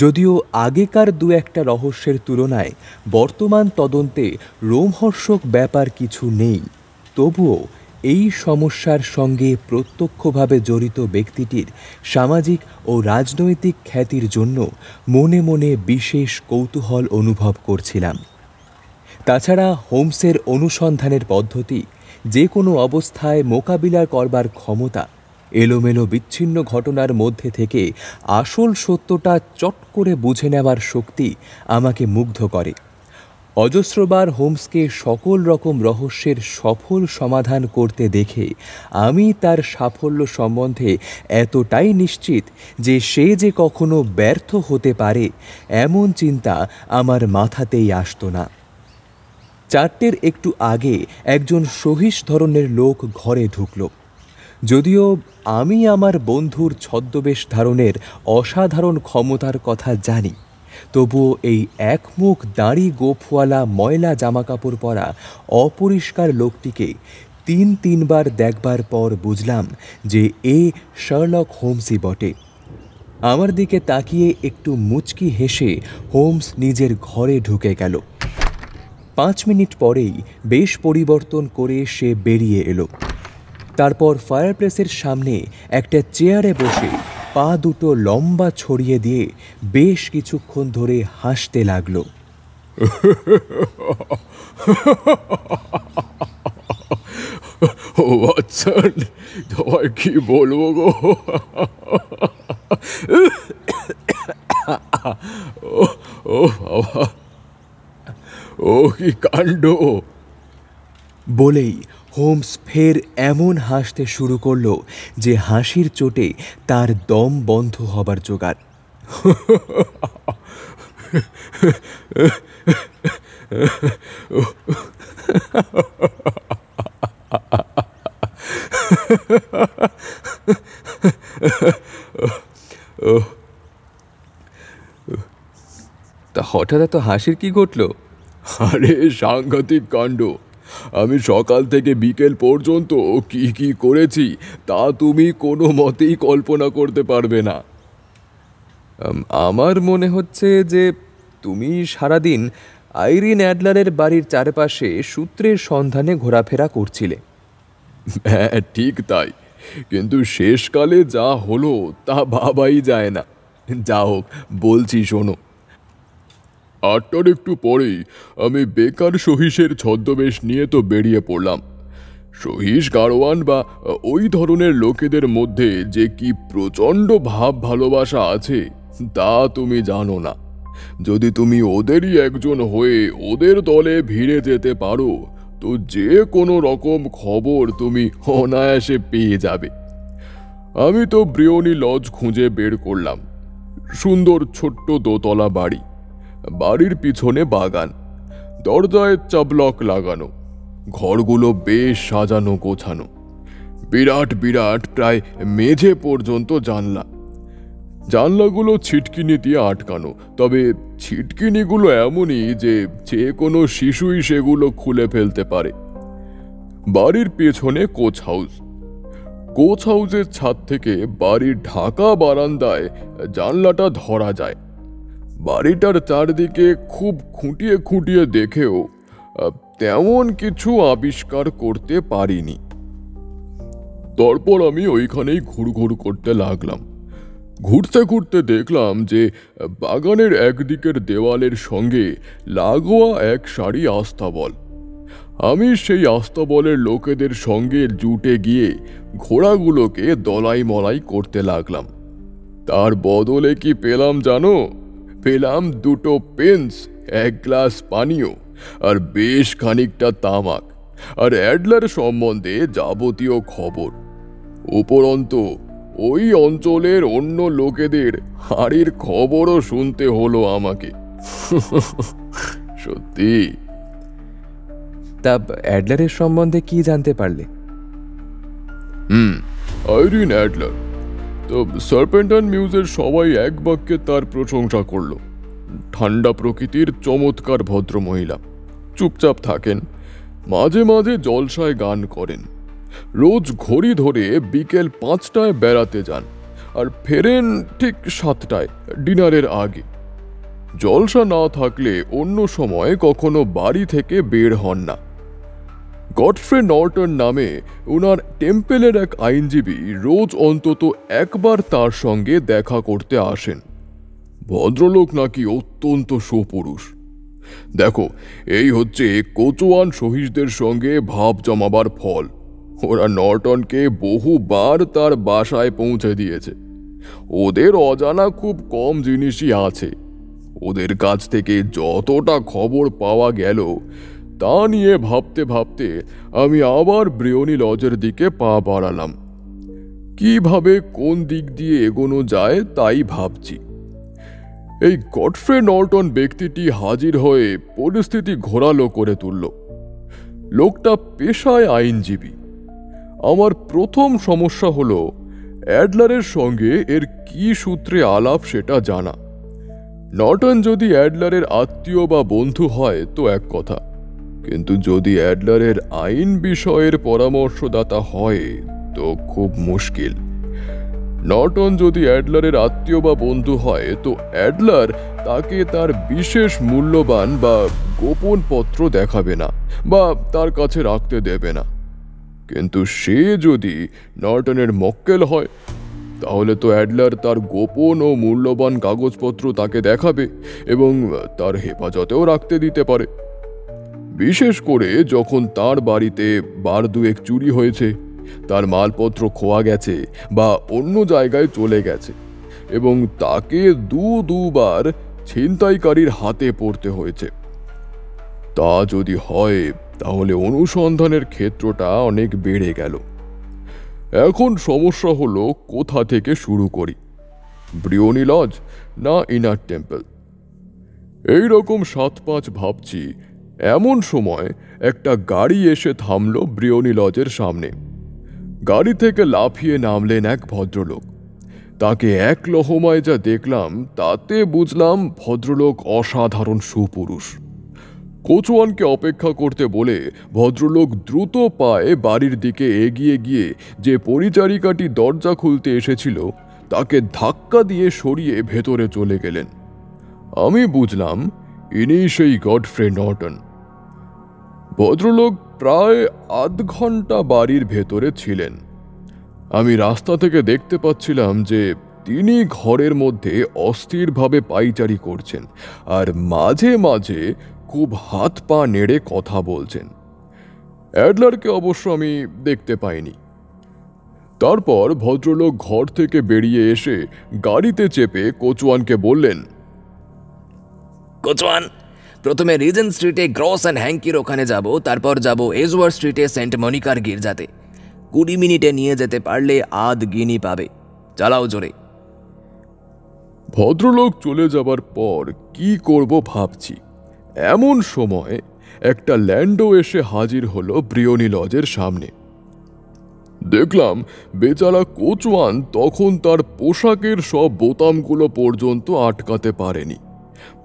[SPEAKER 1] যদিও আগেকার দু একটা রহস্যের তুলনায় বর্তমান তদন্তে রোমহর্ষক ব্যাপার কিছু নেই, তবুও এই সমস্যার সঙ্গে প্রত্যক্ষভাবে জড়িত ব্যক্তিটির সামাজিক ও রাজনৈতিক খ্যাতির জন্য মনে মনে বিশেষ কৌতূহল অনুভব করছিলাম। তাছাড়া হোমসের অনুসন্ধানের পদ্ধতি, যে কোনো অবস্থায় মোকাবিলা করবার ক্ষমতা, এলোমেলো বিচ্ছিন্ন ঘটনার মধ্যে থেকে আসল সত্যটা চট করে বুঝে নেবার শক্তি আমাকে মুগ্ধ করে। অজস্রবার হোমসকে সকল রকম রহস্যের সফল সমাধান করতে দেখে আমি তার সাফল্য সম্বন্ধে এতটাই নিশ্চিত যে সে যে কখনো ব্যর্থ হতে পারে এমন চিন্তা আমার মাথাতেই আসতো না। 4টের একটু আগে একজন সহিস ধরনের লোক ঘরে ঢুকল। যদিও আমি আমার বন্ধুর ছদ্মবেশ ধারণের অসাধারণ ক্ষমতার কথা জানি, তবুও এই একমুখ দাড়ি গোঁফওয়ালা ময়লা জামাকাপড় পরা অপরিষ্কার লোকটিকে 3বার দেখবার পর বুঝলাম যে এ শার্লক হোমসই বটে। আমার দিকে তাকিয়ে একটু মুচকি হেসে হোমস নিজের ঘরে ঢুকে গেল। 5 মিনিট পরেই বেশ পরিবর্তন করে সে বেরিয়ে এলো। তারপর ফায়ারপ্লেসের সামনে একটা চেয়ারে বসে পা দুটো লম্বা ছড়িয়ে দিয়ে বেশ কিছুক্ষণ ধরে হাসতে লাগলো।
[SPEAKER 2] ওয়াটসন, তোমায় কি বলবো গো। ও বাবা, ও কি কাণ্ড।
[SPEAKER 1] বলেই হোমস ফের এমন হাসতে শুরু করলো যে হাসির চোটে তার দম বন্ধ হবার জোগাড়। তা হঠাৎ এত হাসির কি ঘটলো?
[SPEAKER 2] আরে সাংঘাতিক কাণ্ড! আমি সকাল থেকে বিকেল পর্যন্ত কি কি করেছি তা তুমি কোনো মতেই কল্পনা করতে পারবে না।
[SPEAKER 1] আমার মনে হচ্ছে যে তুমি সারাদিন আইরিন অ্যাডলারের বাড়ির চারপাশে সূত্রের সন্ধানে ঘোরাফেরা করছিলে।
[SPEAKER 2] হ্যাঁ, ঠিক তাই। কিন্তু শেষকালে যা হলো তা ভাবাই যায় না। যা হোক, বলছি শোনো। 8টার একটু পরেই আমি বেকার সহিসের ছদ্মবেশ নিয়ে তো বেরিয়ে পড়লাম। সহিস গাড়োয়ান বা ওই ধরনের লোকেদের মধ্যে যে কি প্রচণ্ড ভাব ভালোবাসা আছে তা তুমি জানো না। যদি তুমি ওদেরই একজন হয়ে ওদের দলে ভিড়ে যেতে পারো তো যে কোনো রকম খবর তুমি অনায়াসে পেয়ে যাবে। আমি তো ব্রিওনি লজ খুঁজে বের করলাম। সুন্দর ছোট্ট দোতলা বাড়ি, বাড়ির পিছনে বাগান, দরজায় চাবলক লাগানো, ঘরগুলো বেশ সাজানো গোছানো, বিরাট বিরাট প্রায় মেঝে পর্যন্ত জানলা। জানলাগুলো ছিটকিনি দিয়ে আটকানো, তবে ছিটকিনিগুলো এমনই যে যে কোনো শিশুই সেগুলো খুলে ফেলতে পারে। বাড়ির পেছনে কোচ হাউস। কোচ হাউসের ছাদ থেকে বাড়ির ঢাকা বারান্দায় জানলাটা ধরা যায়। বাড়িটার চারদিকে খুব খুঁটিয়ে খুঁটিয়ে দেখেও তেমন কিছু আবিষ্কার করতে পারিনি। তারপর আমি ওইখানেই ঘুরঘুর করতে লাগলাম। ঘুরতে ঘুরতে দেখলাম যে বাগানের একদিকের দেওয়ালের সঙ্গে লাগোয়া এক সারি আস্তাবল। আমি সেই আস্তাবলের লোকেদের সঙ্গে জুটে গিয়ে ঘোড়াগুলোকে দলাই মলাই করতে লাগলাম। তার বদলে কি পেলাম জানো? পেলাম 2টো পেন্স, 1 গ্লাস পানীয় আর বেশ খানিকটা তামাক, আর অ্যাডলার সম্বন্ধে যাবতীয় খবর। উপরন্তু ওই অঞ্চলের অন্য লোকেদের হাড়ির খবরও শুনতে হলো আমাকে। সত্যি।
[SPEAKER 1] তা অ্যাডলারের সম্বন্ধে কি জানতে পারলে?
[SPEAKER 2] আইরিন অ্যাডলার তো সার্পেন্টাইন মিউজের সবাই এক বাক্যে তার প্রশংসা করলো। ঠান্ডা প্রকৃতির চমৎকার ভদ্রমহিলা, চুপচাপ থাকেন, মাঝে মাঝে জলসায় গান করেন, রোজ ঘড়ি ধরে বিকেল 5টায় বেড়াতে যান আর ফেরেন ঠিক 7টায় ডিনারের আগে। জলসা না থাকলে অন্য সময় কখনো বাড়ি থেকে বের হন না। গডফ্রে নর্টন নামে ওনার টেম্পেলের এক আইনজীবী রোজ অন্তত একবার তার সঙ্গে দেখা করতে আসেন। ভদ্রলোক নাকি অত্যন্ত সুপুরুষ। দেখো, এই হচ্ছে কোচোয়ান সহিসদের সঙ্গে ভাব জমাবার ফল। ওরা নর্টনকে বহুবার তার বাসায় পৌঁছে দিয়েছে। ওদের অজানা খুব কম জিনিসই আছে। ওদের কাছ থেকে যতটা খবর পাওয়া গেল তা নিয়ে ভাবতে ভাবতে আমি আবার ব্রিওনি লজের দিকে পা বাড়ালাম। কিভাবে কোন দিক দিয়ে এগোনো যায় তাই ভাবছি। এই গডফ্রে নর্টন ব্যক্তিটি হাজির হয়ে পরিস্থিতি ঘোরালো করে তুলল। লোকটা পেশায় আইনজীবী। আমার প্রথম সমস্যা হলো অ্যাডলারের সঙ্গে এর কি সূত্রে আলাপ সেটা জানা। নর্টন যদি অ্যাডলারের আত্মীয় বা বন্ধু হয় তো এক কথা, কিন্তু যদি অ্যাডলারের আইন বিষয়ের পরামর্শদাতা হয় তো খুব মুশকিল। নর্টন যদি অ্যাডলারের আত্মীয় বা বন্ধু হয় তো অ্যাডলার তাকে তার বিশেষ মূল্যবান বা গোপন পত্র দেখাবে না বা তার কাছে রাখতে দেবে না। কিন্তু সে যদি নর্টনের মক্কেল হয় তাহলে তো অ্যাডলার তার গোপন ও মূল্যবান কাগজপত্র তাকে দেখাবে এবং তার হেফাজতেও রাখতে দিতে পারে। বিশেষ করে যখন তার বাড়িতে বার দুয়েক চুরি হয়েছে, তার মালপত্র খোয়া গেছে বা অন্য জায়গায় চলে গেছে এবং তাকে দুবার ছিনতাইকারীর হাতে পড়তে হয়েছে। তা যদি হয় তাহলে অনুসন্ধানের ক্ষেত্রটা অনেক বেড়ে গেল। এখন সমস্যা হলো কোথা থেকে শুরু করি, ব্রিওনি লজ না ইনার টেম্পল। এইরকম 7-5 ভাবছি, এমন সময় একটা গাড়ি এসে থামলো ব্রিওনি লজের সামনে। গাড়ি থেকে লাফিয়ে নামলেন এক ভদ্রলোক। তাকে এক লহমায় যা দেখলাম তাতে বুঝলাম ভদ্রলোক অসাধারণ সুপুরুষ। কোচওয়ানকে অপেক্ষা করতে বলে ভদ্রলোক দ্রুত পায়ে বাড়ির দিকে এগিয়ে গিয়ে যে পরিচারিকাটি দরজা খুলতে এসেছিল তাকে ধাক্কা দিয়ে সরিয়ে ভেতরে চলে গেলেন। আমি বুঝলাম ইনি সেই গডফ্রে নর্টন। ভদ্রলোক প্রায় আধ ঘন্টা বাড়ির ভেতরে ছিলেন। আমি রাস্তা থেকে দেখতে পাচ্ছিলাম যে তিনি ঘরের মধ্যে অস্থিরভাবে পায়চারি করছেন আর মাঝে মাঝে খুব হাত পা নেড়ে কথা বলছেন। অ্যাডলারকে অবশ্য আমি দেখতে পাইনি। তারপর ভদ্রলোক ঘর থেকে বেরিয়ে এসে গাড়িতে চেপে কোচওয়ানকে বললেন,
[SPEAKER 3] কোচওয়ান, প্রথমে রিজেন্ট স্ট্রিটে গ্রস অ্যান্ড হ্যাঙ্কির ওখানে যাব, তারপর যাব এজওয়ার্ড স্ট্রিটে সেন্ট মনিকার গির্জাতে। 20 মিনিটে নিয়ে যেতে পারলে আধ গিনি পাবে। চালাও জোরে।
[SPEAKER 2] ভদ্রলোক চলে যাবার পর কি করব ভাবছি, এমন সময় একটা ল্যান্ডো এসে হাজির হলো ব্রিওনি লজের সামনে। দেখলাম বেচারা কোচওয়ান তখন তার পোশাকের সব বোতামগুলো পর্যন্ত আটকাতে পারেনি।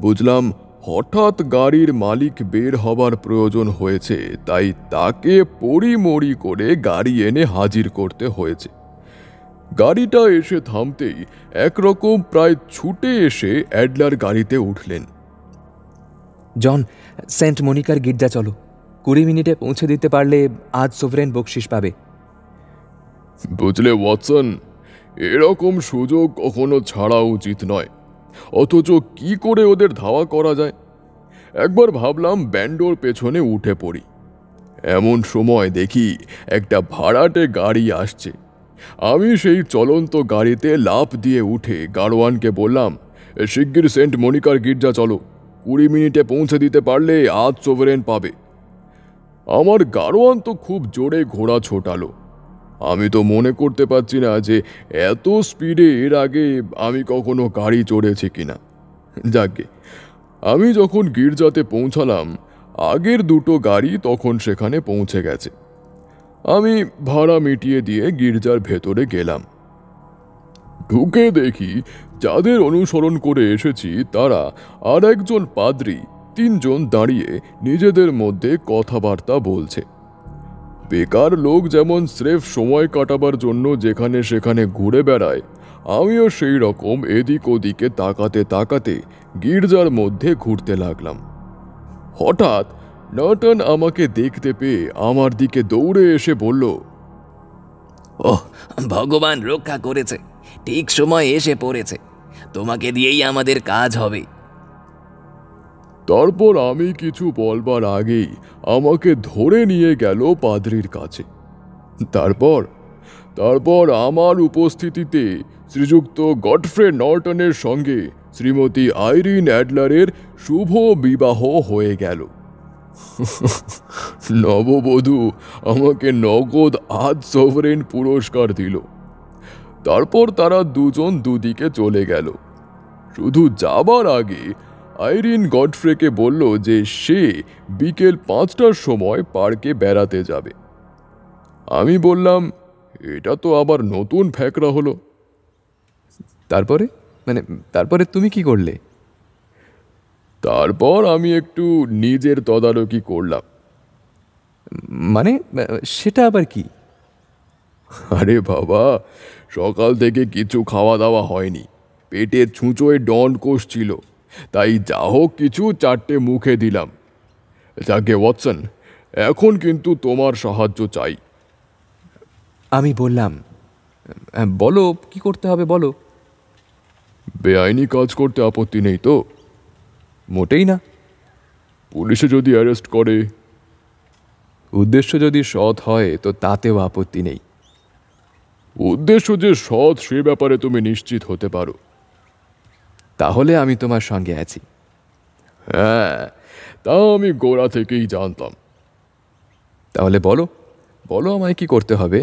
[SPEAKER 2] বুঝলাম হঠাৎ গাড়ির মালিক বের হবার প্রয়োজন হয়েছে, তাই তাকে পড়িমড়ি করে গাড়ি এনে হাজির করতে হয়েছে। গাড়িটা এসে থামতেই একরকম প্রায় ছুটে এসে অ্যাডলার গাড়িতে উঠলেন।
[SPEAKER 1] জন, সেন্ট মনিকার গির্জা চলো। 20 মিনিটে পৌঁছে দিতে পারলে আজ সোভরেন বকশিস পাবে।
[SPEAKER 2] বুঝলে ওয়াটসন, এরকম সুযোগ কখনো ছাড়া উচিত নয়, অথচ কি করে ওদের ধাওয়া করা যায়। একবার ভাবলাম ব্যান্ডোর পেছনে উঠে পড়ি। এমন সময় দেখি একটা ভাড়াটে গাড়ি আসছে। আমি সেই চলন্ত গাড়িতে লাফ দিয়ে উঠে গাড়োয়ানকে বললাম, শিগগির সেন্ট মনিকার গির্জা চলো, 20 মিনিটে পৌঁছে দিতে পারলে আজ সোভরেন পাবে। আমার গাড়োয়ান তো খুব জোরে ঘোড়া ছোটালো। আমি তো মনে করতে পারছি না যে এত স্পিডে এর আগে আমি কখনো গাড়ি চড়েছি কিনা। যাকে আমি যখন গির্জাতে পৌঁছালাম, আগের দুটো গাড়ি তখন সেখানে পৌঁছে গেছে। আমি ভাড়া মিটিয়ে দিয়ে গির্জার ভেতরে গেলাম। ঢুকে দেখি যাদের অনুসরণ করে এসেছি তারা আর একজন পাদ্রী, 3 জন দাঁড়িয়ে নিজেদের মধ্যে কথাবার্তা বলছে। বেকার লোক যেমন স্রেফ সময় কাটাবার জন্য যেখানে সেখানে ঘুরে বেড়ায়, আমিও সেই রকম এদিক ওদিকে তাকাতে তাকাতে গির্জার মধ্যে ঘুরতে লাগলাম। হঠাৎ নর্টন আমাকে দেখতে পেয়ে আমার দিকে দৌড়ে এসে বলল,
[SPEAKER 3] ওহ, ভগবান রক্ষা করেছে, ঠিক সময় এসে পড়েছে। তোমাকে দিয়েই আমাদের কাজ হবে।
[SPEAKER 2] তারপর আমি কিছু বলবার আগেই আমাকে ধরে নিয়ে গেল পাদ্রীর কাছে। তারপর আমার উপস্থিতিতে শ্রীযুক্ত গডফ্রে নর্টনের সঙ্গে শ্রীমতী আইরিন অ্যাডলারের শুভ বিবাহ হয়ে গেল। নববধূ আমাকে নগদ আজ সোভরেন পুরস্কার দিল। তারপর তারা দুজন দুদিকে চলে গেল। শুধু যাবার আগে আইরিন গডফ্রেকে বলল যে সে বিকেল 5টার সময় পার্কে বেড়াতে যাবে। আমি বললাম, এটা তো আবার নতুন ফ্যাকরা হলো।
[SPEAKER 1] তারপরে তুমি কি করলে?
[SPEAKER 2] তারপর আমি একটু নিজের তদারকি করলাম।
[SPEAKER 1] মানে সেটা আবার কি?
[SPEAKER 2] আরে বাবা, সকাল থেকে কিছু খাওয়া দাওয়া হয়নি, পেটের ছুঁচোয় ডন কষছিল, তাই যা হোক কিছু 4টে মুখে দিলাম। যাকে ওয়াটসন, এখন কিন্তু তোমার সাহায্য চাই।
[SPEAKER 1] আমি বললাম, বলো কি করতে হবে বলো।
[SPEAKER 2] বেআইনি কাজ করতে আপত্তি নেই তো?
[SPEAKER 1] মোটেই না।
[SPEAKER 2] পুলিশে যদি অ্যারেস্ট করে?
[SPEAKER 1] উদ্দেশ্য যদি সৎ হয় তো তাতেও আপত্তি নেই।
[SPEAKER 2] উদ্দেশ্য যে সৎ সে ব্যাপারে তুমি নিশ্চিত হতে পারো?
[SPEAKER 1] তাহলে আমি তোমার সঙ্গে আছি।
[SPEAKER 2] হ্যাঁ, তা আমি গোড়া থেকেই জানতাম।
[SPEAKER 1] তাহলে বলো বলো আমায় কি করতে হবে?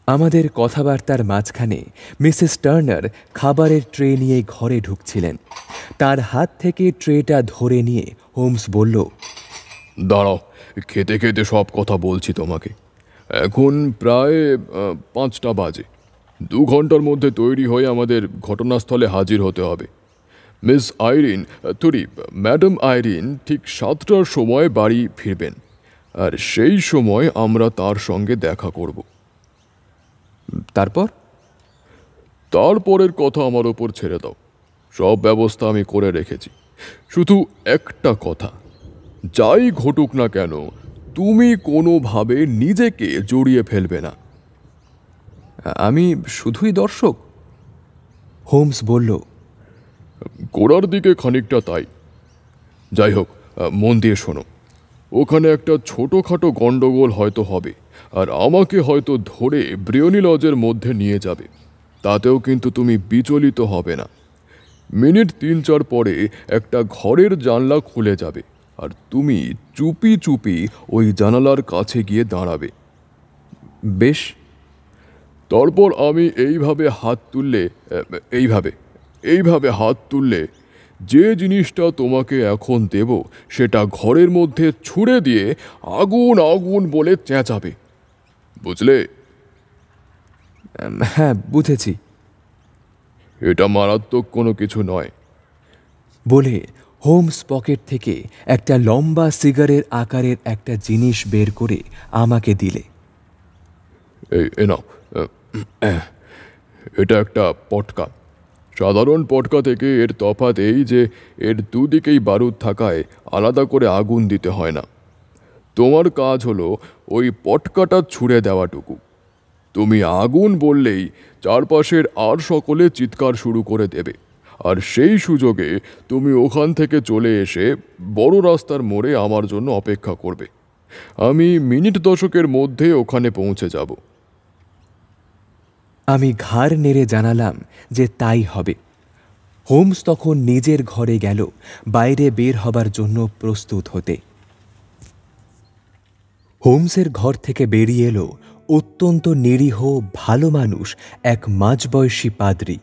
[SPEAKER 1] আমাদের কথাবার্তার মাঝখানে মিসেস টার্নার খাবারের ট্রে নিয়ে ঘরে ঢুকছিলেন। তার হাত থেকে ট্রেটা ধরে নিয়ে হোমস বলল,
[SPEAKER 2] দাঁড়াও, খেতে খেতে সব কথা বলছি তোমাকে। এখন প্রায় 5টা বাজে। 2 ঘন্টার মধ্যে তৈরি হয়ে আমাদের ঘটনাস্থলে হাজির হতে হবে। মিস আইরিন, ম্যাডাম আইরিন ঠিক 7টার সময় বাড়ি ফিরবেন, আর সেই সময় আমরা তার সঙ্গে দেখা করব।
[SPEAKER 1] তারপর?
[SPEAKER 2] তারপরের কথা আমার ওপর ছেড়ে দাও, সব ব্যবস্থা আমি করে রেখেছি। শুধু একটা কথা, যাই ঘটুক না কেন, তুমি কোনোভাবে নিজেকে জড়িয়ে ফেলবে না।
[SPEAKER 1] আমি শুধুই দর্শক? হোমস বলল,
[SPEAKER 2] গোড়ার দিকে খানিকটা তাই। যাই হোক, মন দিয়ে শোনো। ওখানে একটা ছোটোখাটো গন্ডগোল হয়তো হবে, আর আমাকে হয়তো ধরে ব্রিওনি লজের মধ্যে নিয়ে যাবে। তাতেও কিন্তু তুমি বিচলিত হবে না। মিনিট 3-4 পরে একটা ঘরের জানলা খুলে যাবে, আর তুমি চুপি চুপি ওই জানালার কাছে গিয়ে দাঁড়াবে।
[SPEAKER 1] বেশ।
[SPEAKER 2] তারপর আমি এইভাবে হাত তুললে, এইভাবে হাত তুললে যে জিনিসটা তোমাকে এখন দেব সেটা ঘরের মধ্যে ছুঁড়ে দিয়ে আগুন আগুন বলে চেঁচাবে, বুঝলে?
[SPEAKER 1] হ্যাঁ, বুঝেছি।
[SPEAKER 2] এটা মারাত্মক কোনো কিছু নয়।
[SPEAKER 1] বলে হোমস পকেট থেকে একটা লম্বা সিগারের আকারের একটা জিনিস বের করে আমাকে দিলে।
[SPEAKER 2] এ নাও, এটা একটা পটকা। সাধারণ পটকা থেকে এর তফাৎ এই যে এর দুদিকেই বারুদ থাকায় আলাদা করে আগুন দিতে হয় না। তোমার কাজ হলো ওই পটকাটা ছুঁড়ে দেওয়াটুকু। তুমি আগুন বললেই চারপাশের আর সকলে চিৎকার শুরু করে দেবে, আর সেই সুযোগে তুমি ওখান থেকে চলে এসে বড় রাস্তার মোড়ে আমার জন্য অপেক্ষা করবে। আমি মিনিট 10 মধ্যে ওখানে পৌঁছে যাব।
[SPEAKER 1] আমি ঘাড় নেড়ে জানালাম যে তাই হবে। হোমস তখন নিজের ঘরে গেল বাইরে বের হবার জন্য প্রস্তুত হতে। হোমসের ঘর থেকে বেরিয়ে এলো অত্যন্ত নিরীহ ভালো মানুষ এক মাঝবয়সী পাদ্রী।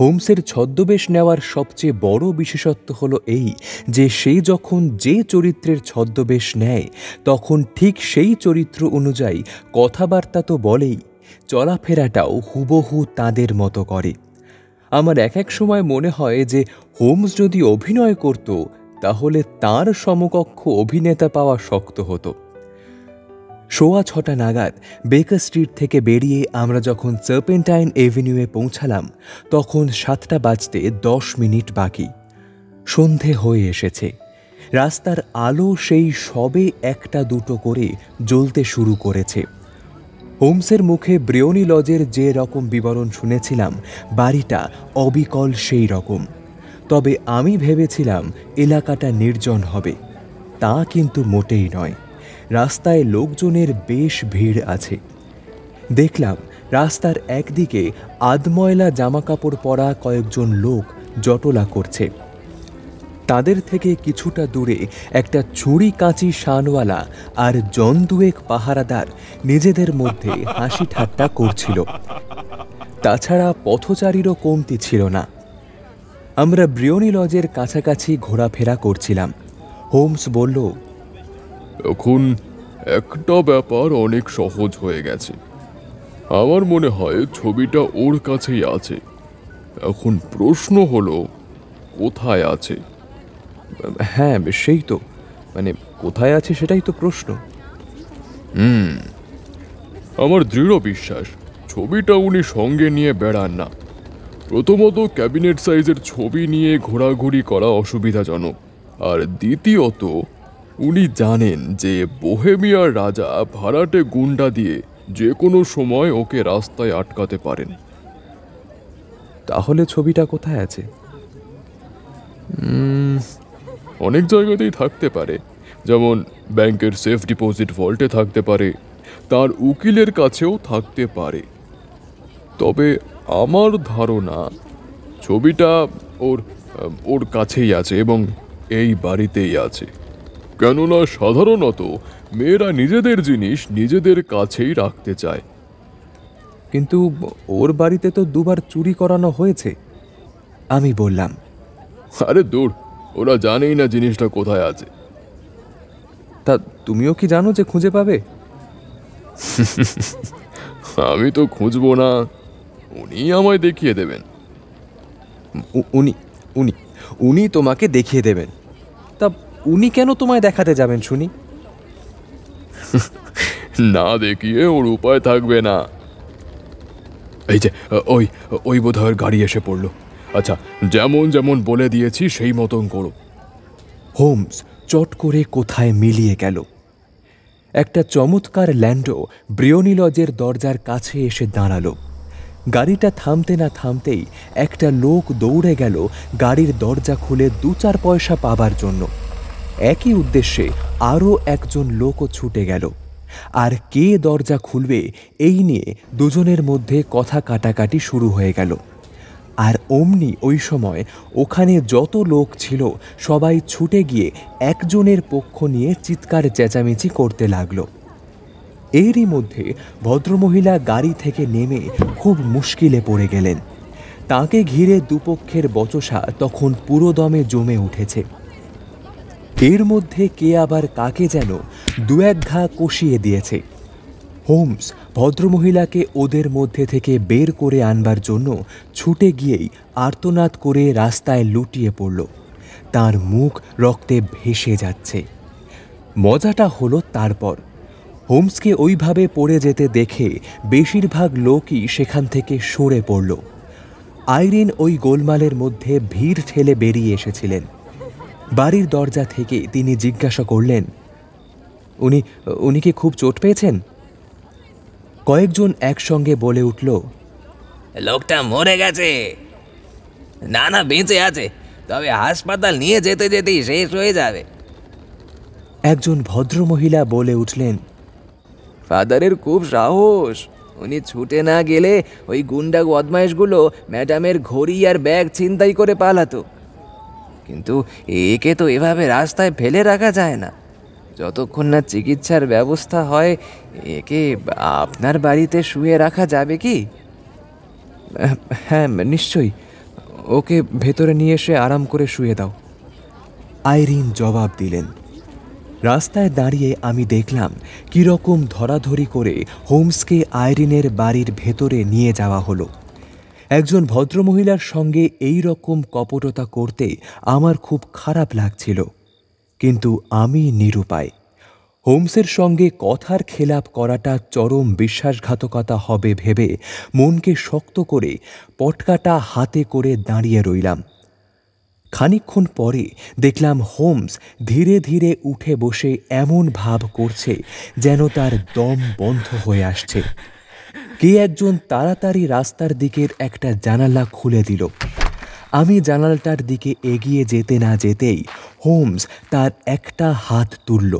[SPEAKER 1] হোমসের ছদ্মবেশ নেওয়ার সবচেয়ে বড় বিশেষত্ব হলো এই যে সে যখন যে চরিত্রের ছদ্মবেশ নেয় তখন ঠিক সেই চরিত্র অনুযায়ী কথাবার্তা তো বলেই, চলাফেরাটাও হুবহু তাদের মতো করে। আমার এক এক সময় মনে হয় যে হোমস যদি অভিনয় করত তাহলে তার সমকক্ষ অভিনেতা পাওয়া শক্ত হতো। 6:15 নাগাদ বেকার স্ট্রিট থেকে বেরিয়ে আমরা যখন সার্পেন্টাইন এভিনিউয়ে পৌঁছালাম তখন 7টা বাজতে 10 মিনিট বাকি। সন্ধে হয়ে এসেছে। রাস্তার আলো সেই সবে 1-2 করে জ্বলতে শুরু করেছে। হোমসের মুখে ব্রিওনি লজের যে রকম বিবরণ শুনেছিলাম বাড়িটা অবিকল সেই রকম। তবে আমি ভেবেছিলাম এলাকাটা নির্জন হবে, তা কিন্তু মোটেই নয়। রাস্তায় লোকজনের বেশ ভিড় আছে। দেখলাম রাস্তার একদিকে আধময়লা জামাকাপড় পরা কয়েকজন লোক জটলা করছে। তাদের থেকে কিছুটা দূরে একটা ছুরি কাঁচি শানওয়ালা আর জন 2 পাহারাদার নিজেদের মধ্যে হাসি ঠাট্টা করছিল। তাছাড়া পথচারীরও কমতি ছিল না। আমরা ব্রিওনি লজের কাছাকাছি ঘোরাফেরা করছিলাম। হোমস বলল,
[SPEAKER 2] এখন একটা ব্যাপার অনেক সহজ হয়ে গেছে। আমার মনে হয় ছবিটা ওর কাছেই আছে। এখন প্রশ্ন হলো কোথায় আছে।
[SPEAKER 1] হ্যাঁ সেই তো, কোথায় আছে সেটাই তো প্রশ্ন।
[SPEAKER 2] আমার দৃঢ় বিশ্বাস ছবিটা উনি সঙ্গে নিয়ে বেড়ান না। প্রথমত, ক্যাবিনেট সাইজের ছবি নিয়ে ঘোরাঘুরি করা অসুবিধাজনক, আর দ্বিতীয়ত উনি জানেন যে বোহেমিয়ার রাজা ভাড়াটে গুন্ডা দিয়ে যে কোনো সময় ওকে রাস্তায় আটকাতে পারেন।
[SPEAKER 1] তাহলে ছবিটা কোথায় আছে?
[SPEAKER 2] অনেক জায়গাতেই থাকতে পারে, যেমন ব্যাংকের সেফ ডিপোজিট ভল্টে থাকতে পারে, তার উকিলের কাছেও থাকতে পারে। তবে আমার ধারণা ছবিটা ওর কাছেই আছে এবং এই বাড়িতেই আছে। কেননা সাধারণত মেয়েরা নিজেদের জিনিস নিজেদের কাছেই রাখতে চায়।
[SPEAKER 1] কিন্তু ওর বাড়িতে তো দুবার চুরি করানো হয়েছে, আমি বললাম।
[SPEAKER 2] আরে দূর, ওরা জানেই না জিনিসটা কোথায় আছে।
[SPEAKER 1] তা তুমিও কি জানো যে খুঁজে পাবে?
[SPEAKER 2] আমি তো খুঁজবো না, উনি আমায় দেখিয়ে দেবেন।
[SPEAKER 1] উনি উনি উনি তোমাকে দেখিয়ে দেবেন? তা উনি কেন তোমায় দেখাতে যাবেন শুনি?
[SPEAKER 2] না দেখিয়ে ওর উপায় থাকবে না। এই যে ওই ওই বোধহয় গাড়ি এসে পড়লো। আচ্ছা, যেমন যেমন বলে দিয়েছি সেই মতন করো।
[SPEAKER 1] হোমস চট করে কোথায় মিলিয়ে গেল। একটা চমৎকার ল্যান্ডো ব্রিওনি লজের দরজার কাছে এসে দাঁড়ালো। গাড়িটা থামতে না থামতেই একটা লোক দৌড়ে গেল গাড়ির দরজা খুলে 2-4 পয়সা পাবার জন্য। একই উদ্দেশ্যে আরও একজন লোকও ছুটে গেল। আর কে দরজা খুলবে এই নিয়ে দুজনের মধ্যে কথা কাটাকাটি শুরু হয়ে গেল। আর অমনি ওই সময় ওখানে যত লোক ছিল সবাই ছুটে গিয়ে একজনের পক্ষ নিয়ে চিৎকার চেঁচামেচি করতে লাগলো। এরই মধ্যে ভদ্রমহিলা গাড়ি থেকে নেমে খুব মুশকিলে পড়ে গেলেন। তাকে ঘিরে দুপক্ষের বচসা তখন পুরোদমে জমে উঠেছে। এর মধ্যে কে আবার কাকে যেন 2-1 ঘা কষিয়ে দিয়েছে। হোমস ভদ্রমহিলাকে ওদের মধ্যে থেকে বের করে আনবার জন্য ছুটে গিয়েই আর্তনাদ করে রাস্তায় লুটিয়ে পড়ল। তার মুখ রক্তে ভেসে যাচ্ছে। মজাটা হলো তারপর হোমসকে ওইভাবে পড়ে যেতে দেখে বেশিরভাগ লোকই সেখান থেকে সরে পড়ল। আইরিন ওই গোলমালের মধ্যে ভিড় ঠেলে বেরিয়ে এসেছিলেন। বাড়ির দরজা থেকে তিনি জিজ্ঞাসা করলেন, উনি কি খুব চোট পেয়েছেন? কয়েকজন একসঙ্গে বলে উঠল,
[SPEAKER 3] লোকটা মরে গেছে। না না, বেঁচে আছে, তবে হাসপাতাল নিয়ে যেতে যেতেই শেষ হয়ে যাবে।
[SPEAKER 1] একজন ভদ্রমহিলা বলে উঠলেন,
[SPEAKER 3] ফাদারের খুব সাহস, উনি ছুটে না গেলে ওই গুন্ডা বদমাইশগুলো ম্যাডামের ঘড়ি আর ব্যাগ ছিনতাই করে পালাতো। কিন্তু একে তো এভাবে রাস্তায় ফেলে রাখা যায় না। যতক্ষণ না চিকিৎসার ব্যবস্থা হয়, একে আপনার বাড়িতে শুয়ে রাখা যাবে কি?
[SPEAKER 1] হ্যাঁ নিশ্চয়ই, ওকে ভেতরে নিয়ে এসে আরাম করে শুয়ে দাও, আইরিন জবাব দিলেন। রাস্তায় দাঁড়িয়ে আমি দেখলাম কীরকম ধরাধরি করে হোমসকে আইরিনের বাড়ির ভেতরে নিয়ে যাওয়া হলো। একজন ভদ্রমহিলার সঙ্গে এই রকম কপটতা করতে আমার খুব খারাপ লাগছিল, কিন্তু আমি নিরুপায়। হোমসের সঙ্গে কথার খেলাপ করাটা চরম বিশ্বাসঘাতকতা হবে ভেবে মনকে শক্ত করে পটকাটা হাতে করে দাঁড়িয়ে রইলাম। খানিকক্ষণ পরে দেখলাম হোমস ধীরে ধীরে উঠে বসে এমন ভাব করছে যেন তার দম বন্ধ হয়ে আসছে। কে একজন তাড়াতাড়ি রাস্তার দিকের একটা জানালা খুলে দিল। আমি জানালাটার দিকে এগিয়ে যেতে না যেতেই হোমস তার একটা হাত তুলল,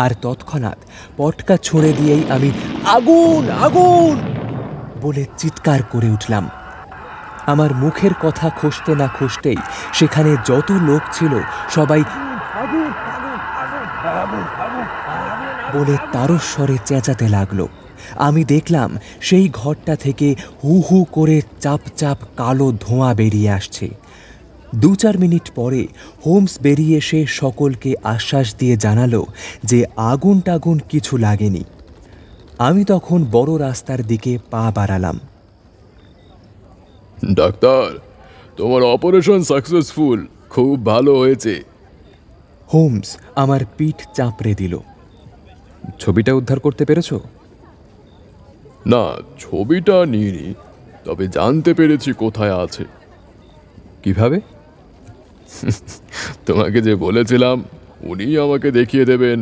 [SPEAKER 1] আর তৎক্ষণাৎ পটকা ছুঁড়ে দিয়েই আমি আগুন আগুন বলে চিৎকার করে উঠলাম। আমার মুখের কথা খসতে না খসতেই সেখানে যত লোক ছিল সবাই বলে তারস্বরে চেঁচাতে লাগলো। আমি দেখলাম সেই ঘরটা থেকে হু হু করে চাপ চাপ কালো ধোঁয়া বেরিয়ে আসছে। 2-4 মিনিট পরে হোমস বেরিয়ে এসে সকলকে আশ্বাস দিয়ে জানালো যে আগুন টাগুন কিছু লাগেনি। আমি তখন বড় রাস্তার দিকে পা বাড়ালাম।
[SPEAKER 2] ডাক্তার, তোমার অপারেশন সাকসেসফুল, খুব ভালো হয়েছে।
[SPEAKER 1] হোমস আমার পিঠ চাপড়ে দিল। ছবিটা উদ্ধার করতে পেরেছো?
[SPEAKER 2] না, ছবিটা নিইনি, তবে জানতে পেরেছি কোথায় আছে।
[SPEAKER 1] কিভাবে?
[SPEAKER 2] তোমাকে যে বলেছিলাম উনি আমাকে দেখিয়ে দেবেন।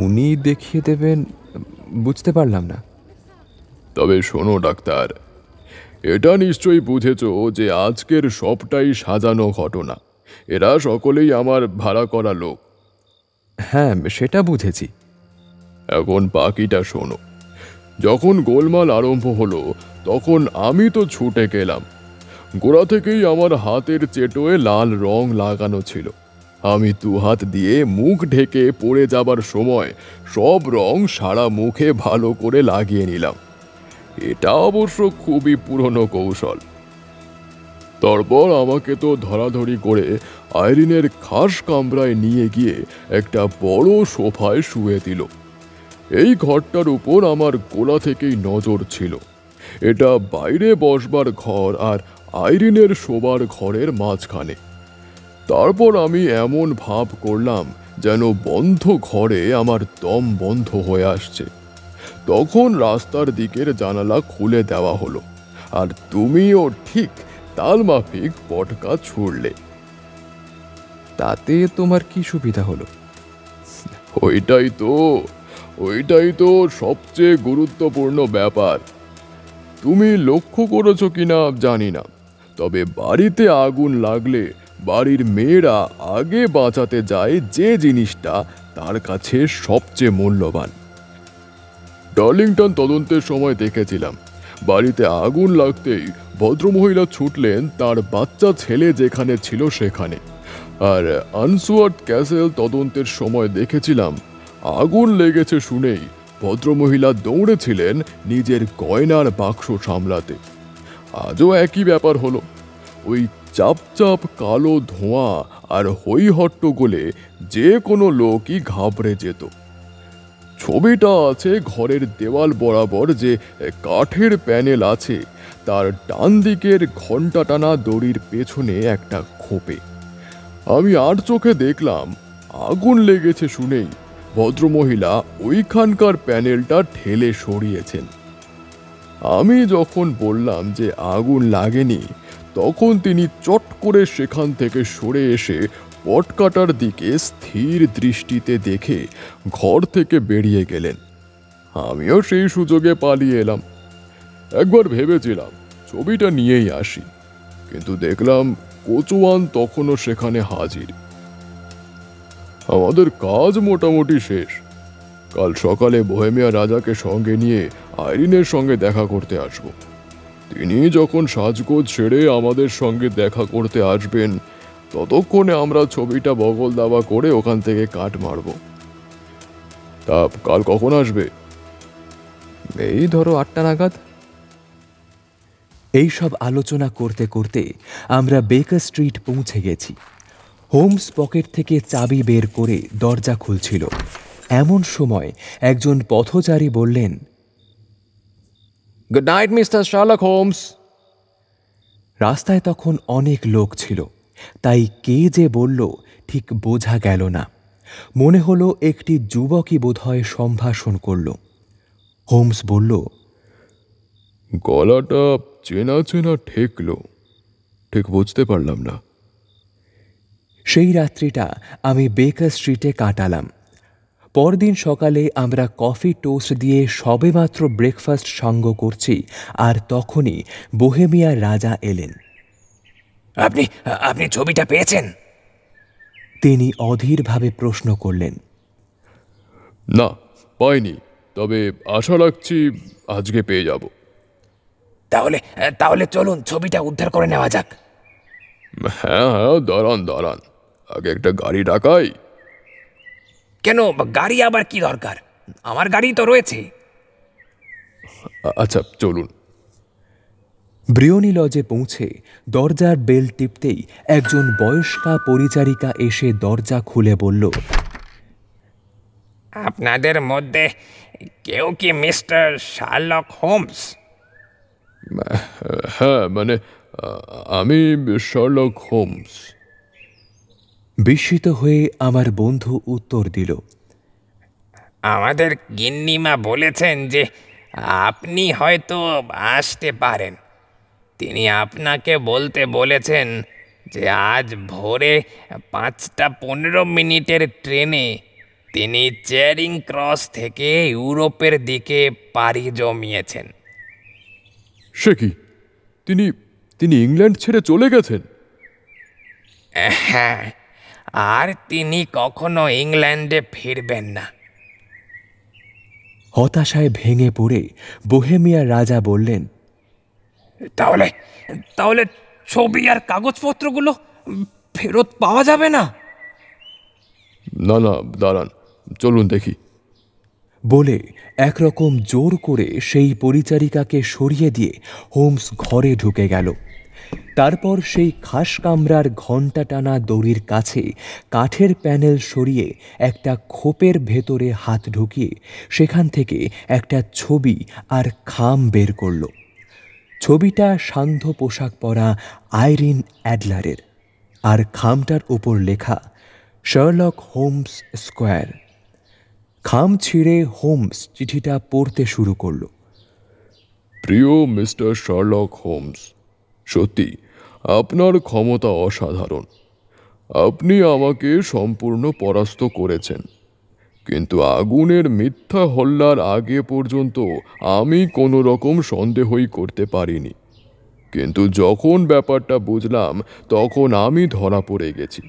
[SPEAKER 1] উনি দেখিয়ে দেবেন? বুঝতে পারলাম না।
[SPEAKER 2] তবে শোনো ডাক্তার, এটা নিশ্চয়ই বুঝেছো যে আজকের সবটাই সাজানো ঘটনা। এরা সকলেই আমার ভাড়া করা লোক।
[SPEAKER 1] হ্যাঁ সেটা বুঝেছি।
[SPEAKER 2] এখন বাকিটা শোনো। যখন গোলমাল আরম্ভ হলো তখন আমি তো ছুটে গেলাম। গোড়া থেকেই আমার হাতের চেটোয় লাল রং লাগানো ছিল। আমি দুহাত দিয়ে মুখ ঢেকে পড়ে যাবার সময় সব রং সারা মুখে ভালো করে লাগিয়ে নিলাম। এটা অবশ্য খুবই পুরনো কৌশল। তারপর আমাকে তো ধরাধরি করে আইরিনের খাস কামরায় নিয়ে গিয়ে একটা বড় সোফায় শুয়ে দিল। এই ঘরটার উপর আমার গোড়া থেকেই নজর ছিল। এটা বাইরে বসবার ঘর আর আইরিনের শোবার ঘরের মাঝখানে। তারপর আমি এমন ভাব করলাম যেন বন্ধ ঘরে আমার দম বন্ধ হয়ে আসছে। তখন রাস্তার দিকের জানালা খুলে দেওয়া হলো, আর তুমিও ঠিক তাল মাফিক পটকা ছুড়লে।
[SPEAKER 1] তাতে তোমার কি সুবিধা হলো?
[SPEAKER 2] ওইটাই তো সবচেয়ে গুরুত্বপূর্ণ ব্যাপার। তুমি লক্ষ্য করেছো কিনা জানি না, তবে বাড়িতে আগুন লাগলে বাড়ির মেয়েরা আগে বাঁচাতে যায় যে জিনিসটা তার কাছে সবচেয়ে মূল্যবান। ডার্লিংটন তদন্তের সময় দেখেছিলাম, বাড়িতে আগুন লাগতেই ভদ্রমহিলা ছুটলেন তার বাচ্চা ছেলে যেখানে ছিল সেখানে। আর আনসওয়ার্থ ক্যাসেল তদন্তের সময় দেখেছিলাম, আগুন লেগেছে শুনেই ভদ্রমহিলা দৌড়েছিলেন নিজের গয়নার বাক্স সামলাতে। আজও একই ব্যাপার হলো। ওই চাপচাপ কালো ধোঁয়া আর হই হট্টগোলে যে কোনো লোকই ঘাবড়ে যেত। ছবিটা আছে ঘরের দেওয়াল বরাবর যে কাঠের প্যানেল আছে, তার ডান দিকের ঘণ্টা টানা দড়ির পেছনে একটা খোপে। আমি আর চোখে দেখলাম আগুন লেগেছে শুনেই ভদ্রমহিলা ওইখানকার প্যানেলটা ঠেলে সরিয়েছেন। আমি যখন বললাম যে আগুন লাগেনি, তখন তিনি চট করে সেখান থেকে সরে এসে পটকাটার দিকে স্থির দৃষ্টিতে দেখে ঘর থেকে বেরিয়ে গেলেন। আমিও সেই সুযোগে পালিয়ে এলাম। একবার ভেবেছিলাম ছবিটা নিয়েই আসি, কিন্তু দেখলাম কোচওয়ান তখনও সেখানে হাজির। আমাদের কাজ মোটামুটি শেষ। কাল সকালে বোহেমিয়া রাজাকে সঙ্গে নিয়ে আইরিনের সঙ্গে দেখা করতে আসব। তিনি যখন সাজগোজ ছেড়ে আমাদের সঙ্গে দেখা করতে আসবেন, ততক্ষণে আমরা ছবিটা বগল দাবা করে ওখান থেকে কাট মারব। তা কাল কখন আসবে?
[SPEAKER 1] এই ধরো 8টা নাগাদ। এইসব আলোচনা করতে করতে আমরা বেকার স্ট্রিট পৌঁছে গেছি। হোমস পকেট থেকে চাবি বের করে দরজা খুলছিল। এমন সময় একজন পথচারী বললেন,
[SPEAKER 3] good night mister Sherlock Holmes.
[SPEAKER 1] রাস্তায় তখন অনেক লোক ছিল, তাই কে যে বলল ঠিক বোঝা গেল না। মনে হলো একটি যুবকই বোধহয় সম্ভাষণ করল। হোমস বলল,
[SPEAKER 2] গলাটা চেনা চেনা ঠেকলো, ঠিক বুঝতে পারলাম না।
[SPEAKER 1] সেই রাত্রিটা আমি বেকার স্ট্রিটে কাটালাম। পরদিন সকালে আমরা কফি টোস্ট দিয়ে সবেমাত্র ব্রেকফাস্ট সাঙ্গ করছি, আর তখনই বোহেমিয়ার রাজা এলেন।
[SPEAKER 3] আপনি আপনি ছবিটা পেয়েছেন?
[SPEAKER 1] তিনি অধীরভাবে প্রশ্ন করলেন।
[SPEAKER 2] না, পাইনি, তবে আশা রাখছি আজকে পেয়ে যাব।
[SPEAKER 3] তাহলে তাহলে চলুন ছবিটা উদ্ধার করে নেওয়া যাক।
[SPEAKER 2] হ্যাঁ হ্যাঁ, দাঁড়ান, আগে একটা গাড়ি ডাকাই।
[SPEAKER 3] কেন, গাড়ি আবার কি দরকার? আমার গাড়ি তো রয়েছে।
[SPEAKER 2] আচ্ছা চলুন।
[SPEAKER 1] ব্রিওনি লজে পৌঁছে দরজার বেল টিপতেই একজন বয়স্কা পরিচারিকা এসে দরজা খুলে বলল,
[SPEAKER 3] আপনাদের মধ্যে কেউ কি মিস্টার শার্লক হোমস?
[SPEAKER 2] হ্যাঁ, মানে আমি শার্লক হোমস।
[SPEAKER 1] বিস্মিত হয়ে আমার বন্ধু উত্তর দিল,
[SPEAKER 3] আমাদের গিন্নিমা বলেছেন যে আপনি হয়তো আসতে পারেন। তিনি আপনাকে বলতে বলেছেন যে আজ ভোরে 5:15 ট্রেনে তিনি চেরিং ক্রস থেকে ইউরোপের দিকে পাড়ি জমিয়েছেন।
[SPEAKER 2] সে কি, তিনি ইংল্যান্ড ছেড়ে চলে গেছেন?
[SPEAKER 3] হ্যাঁ, আর তিনি কখনো ইংল্যান্ডে ফিরবেন না।
[SPEAKER 1] হতাশায় ভেঙে পড়ে বোহেমিয়ার রাজা বললেন,
[SPEAKER 3] তাহলে তাহলে ছবি আর কাগজপত্রগুলো ফেরত পাওয়া যাবে না?
[SPEAKER 2] না না, দাঁড়ান, চলুন দেখি।
[SPEAKER 1] বলে একরকম জোর করে সেই পরিচারিকাকে সরিয়ে দিয়ে হোমস ঘরে ঢুকে গেল। তারপর সেই খাস কামরার ঘণ্টা টানা দড়ির কাছে কাঠের প্যানেল সরিয়ে একটা খোপের ভেতরে হাত ঢুকিয়ে সেখান থেকে একটা ছবি আর খাম বের করল। ছবিটা সান্ধ্য পোশাক পরা আইরিন অ্যাডলারের, আর খামটার উপর লেখা শার্লক হোমস স্কোয়ার। খাম ছিঁড়ে হোমস চিঠিটা পড়তে শুরু করল।
[SPEAKER 2] প্রিয় মিস্টার শার্লক হোমস, সত্যি আপনার ক্ষমতা অসাধারণ। আপনি আমাকে সম্পূর্ণ পরাস্ত করেছেন, কিন্তু আগুনের মিথ্যা হল্লার আগে পর্যন্ত আমি কোনো রকম সন্দেহই করতে পারিনি। কিন্তু যখন ব্যাপারটা বুঝলাম তখন আমি ধরা পড়ে গেছি।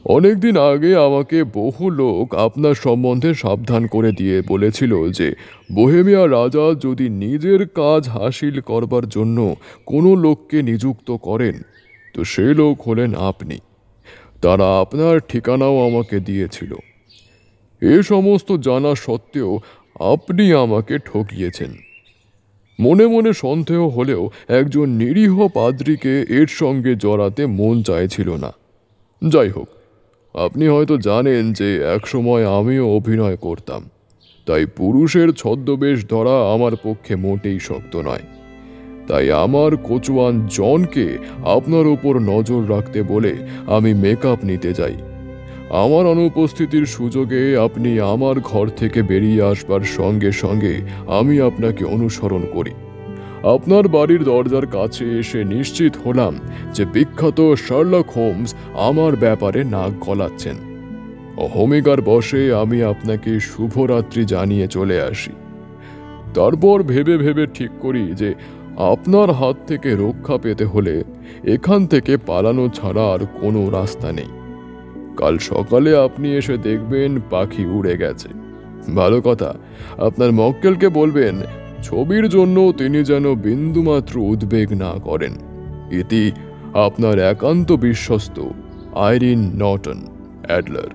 [SPEAKER 2] অনেকদিন আগে আমাকে বহু লোক আপনার সম্বন্ধে সাবধান করে দিয়ে বলেছিল যে বোহেমিয়া রাজা যদি নিজের কাজ হাসিল করবার জন্য কোনো লোককে নিযুক্ত করেন তো সে লোক হলেন আপনি। তারা আপনার ঠিকানাও আমাকে দিয়েছিল। এ সমস্ত জানা সত্ত্বেও আপনি আমাকে ঠকিয়েছেন। মনে মনে সন্দেহ হলেও একজন নিরীহ পাদ্রীকে এর সঙ্গে জড়াতে মন চাইছিল না। যাই হোক, আপনি হয়তো জানেন যে একসময় আমিও অভিনয় করতাম, তাই পুরুষের ছদ্মবেশ ধরা আমার পক্ষে মোটেই শক্ত নয়। তাই আমার কোচওয়ান জনকে আপনার উপর নজর রাখতে বলে আমি মেকআপ নিতে যাই। আমার অনুপস্থিতির সুযোগে আপনি আমার ঘর থেকে বেরিয়ে আসবার সঙ্গে সঙ্গে আমি আপনাকে অনুসরণ করি। আপনার বাড়ির দরজার কাছে এসে নিশ্চিত হলাম যে বিখ্যাত শার্লক হোমস আমার ব্যাপারে নাক গলাচ্ছেন। অহমিকার বশে আমি আপনাকে শুভরাত্রি জানিয়ে চলে আসি। তারপর ভেবে ভেবে ঠিক করি যে আপনার হাত থেকে রক্ষা পেতে হলে এখান থেকে পালানো ছাড়া আর কোনো রাস্তা নেই। কাল সকালে আপনি এসে দেখবেন পাখি উড়ে গেছে। ভালো কথা, আপনার মক্কেলকে বলবেন ছবির জন্য তিনি যেন বিন্দুমাত্র উদ্বেগ না করেন। ইতি আপনার একান্ত বিশ্বস্ত আইরিন নর্টন অ্যাডলার।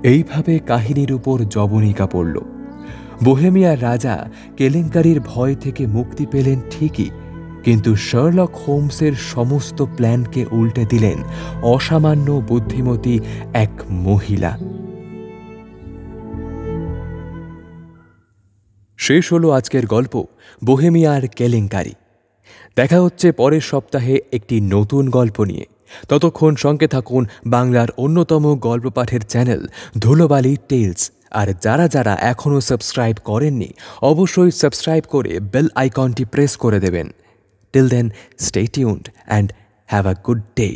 [SPEAKER 1] এইভাবে কাহিনীর উপর জবনিকা পড়ল। বোহেমিয়ার রাজা কেলেঙ্কারির ভয় থেকে মুক্তি পেলেন ঠিকই, কিন্তু শার্লক হোমসের সমস্ত প্ল্যানকে উল্টে দিলেন অসামান্য বুদ্ধিমতী এক মহিলা। শেষ হলো আজকের গল্প বোহেমিয়ার কেলেঙ্কারি। দেখা হচ্ছে পরের সপ্তাহে একটি নতুন গল্প নিয়ে। ততক্ষণ সঙ্গে থাকুন বাংলার অন্যতম গল্প পাঠের চ্যানেল ধুলোবালি টেলস। আর যারা যারা এখনও সাবস্ক্রাইব করেননি অবশ্যই সাবস্ক্রাইব করে বেল আইকনটি প্রেস করে দেবেন। Till then, stay tuned and have a good day.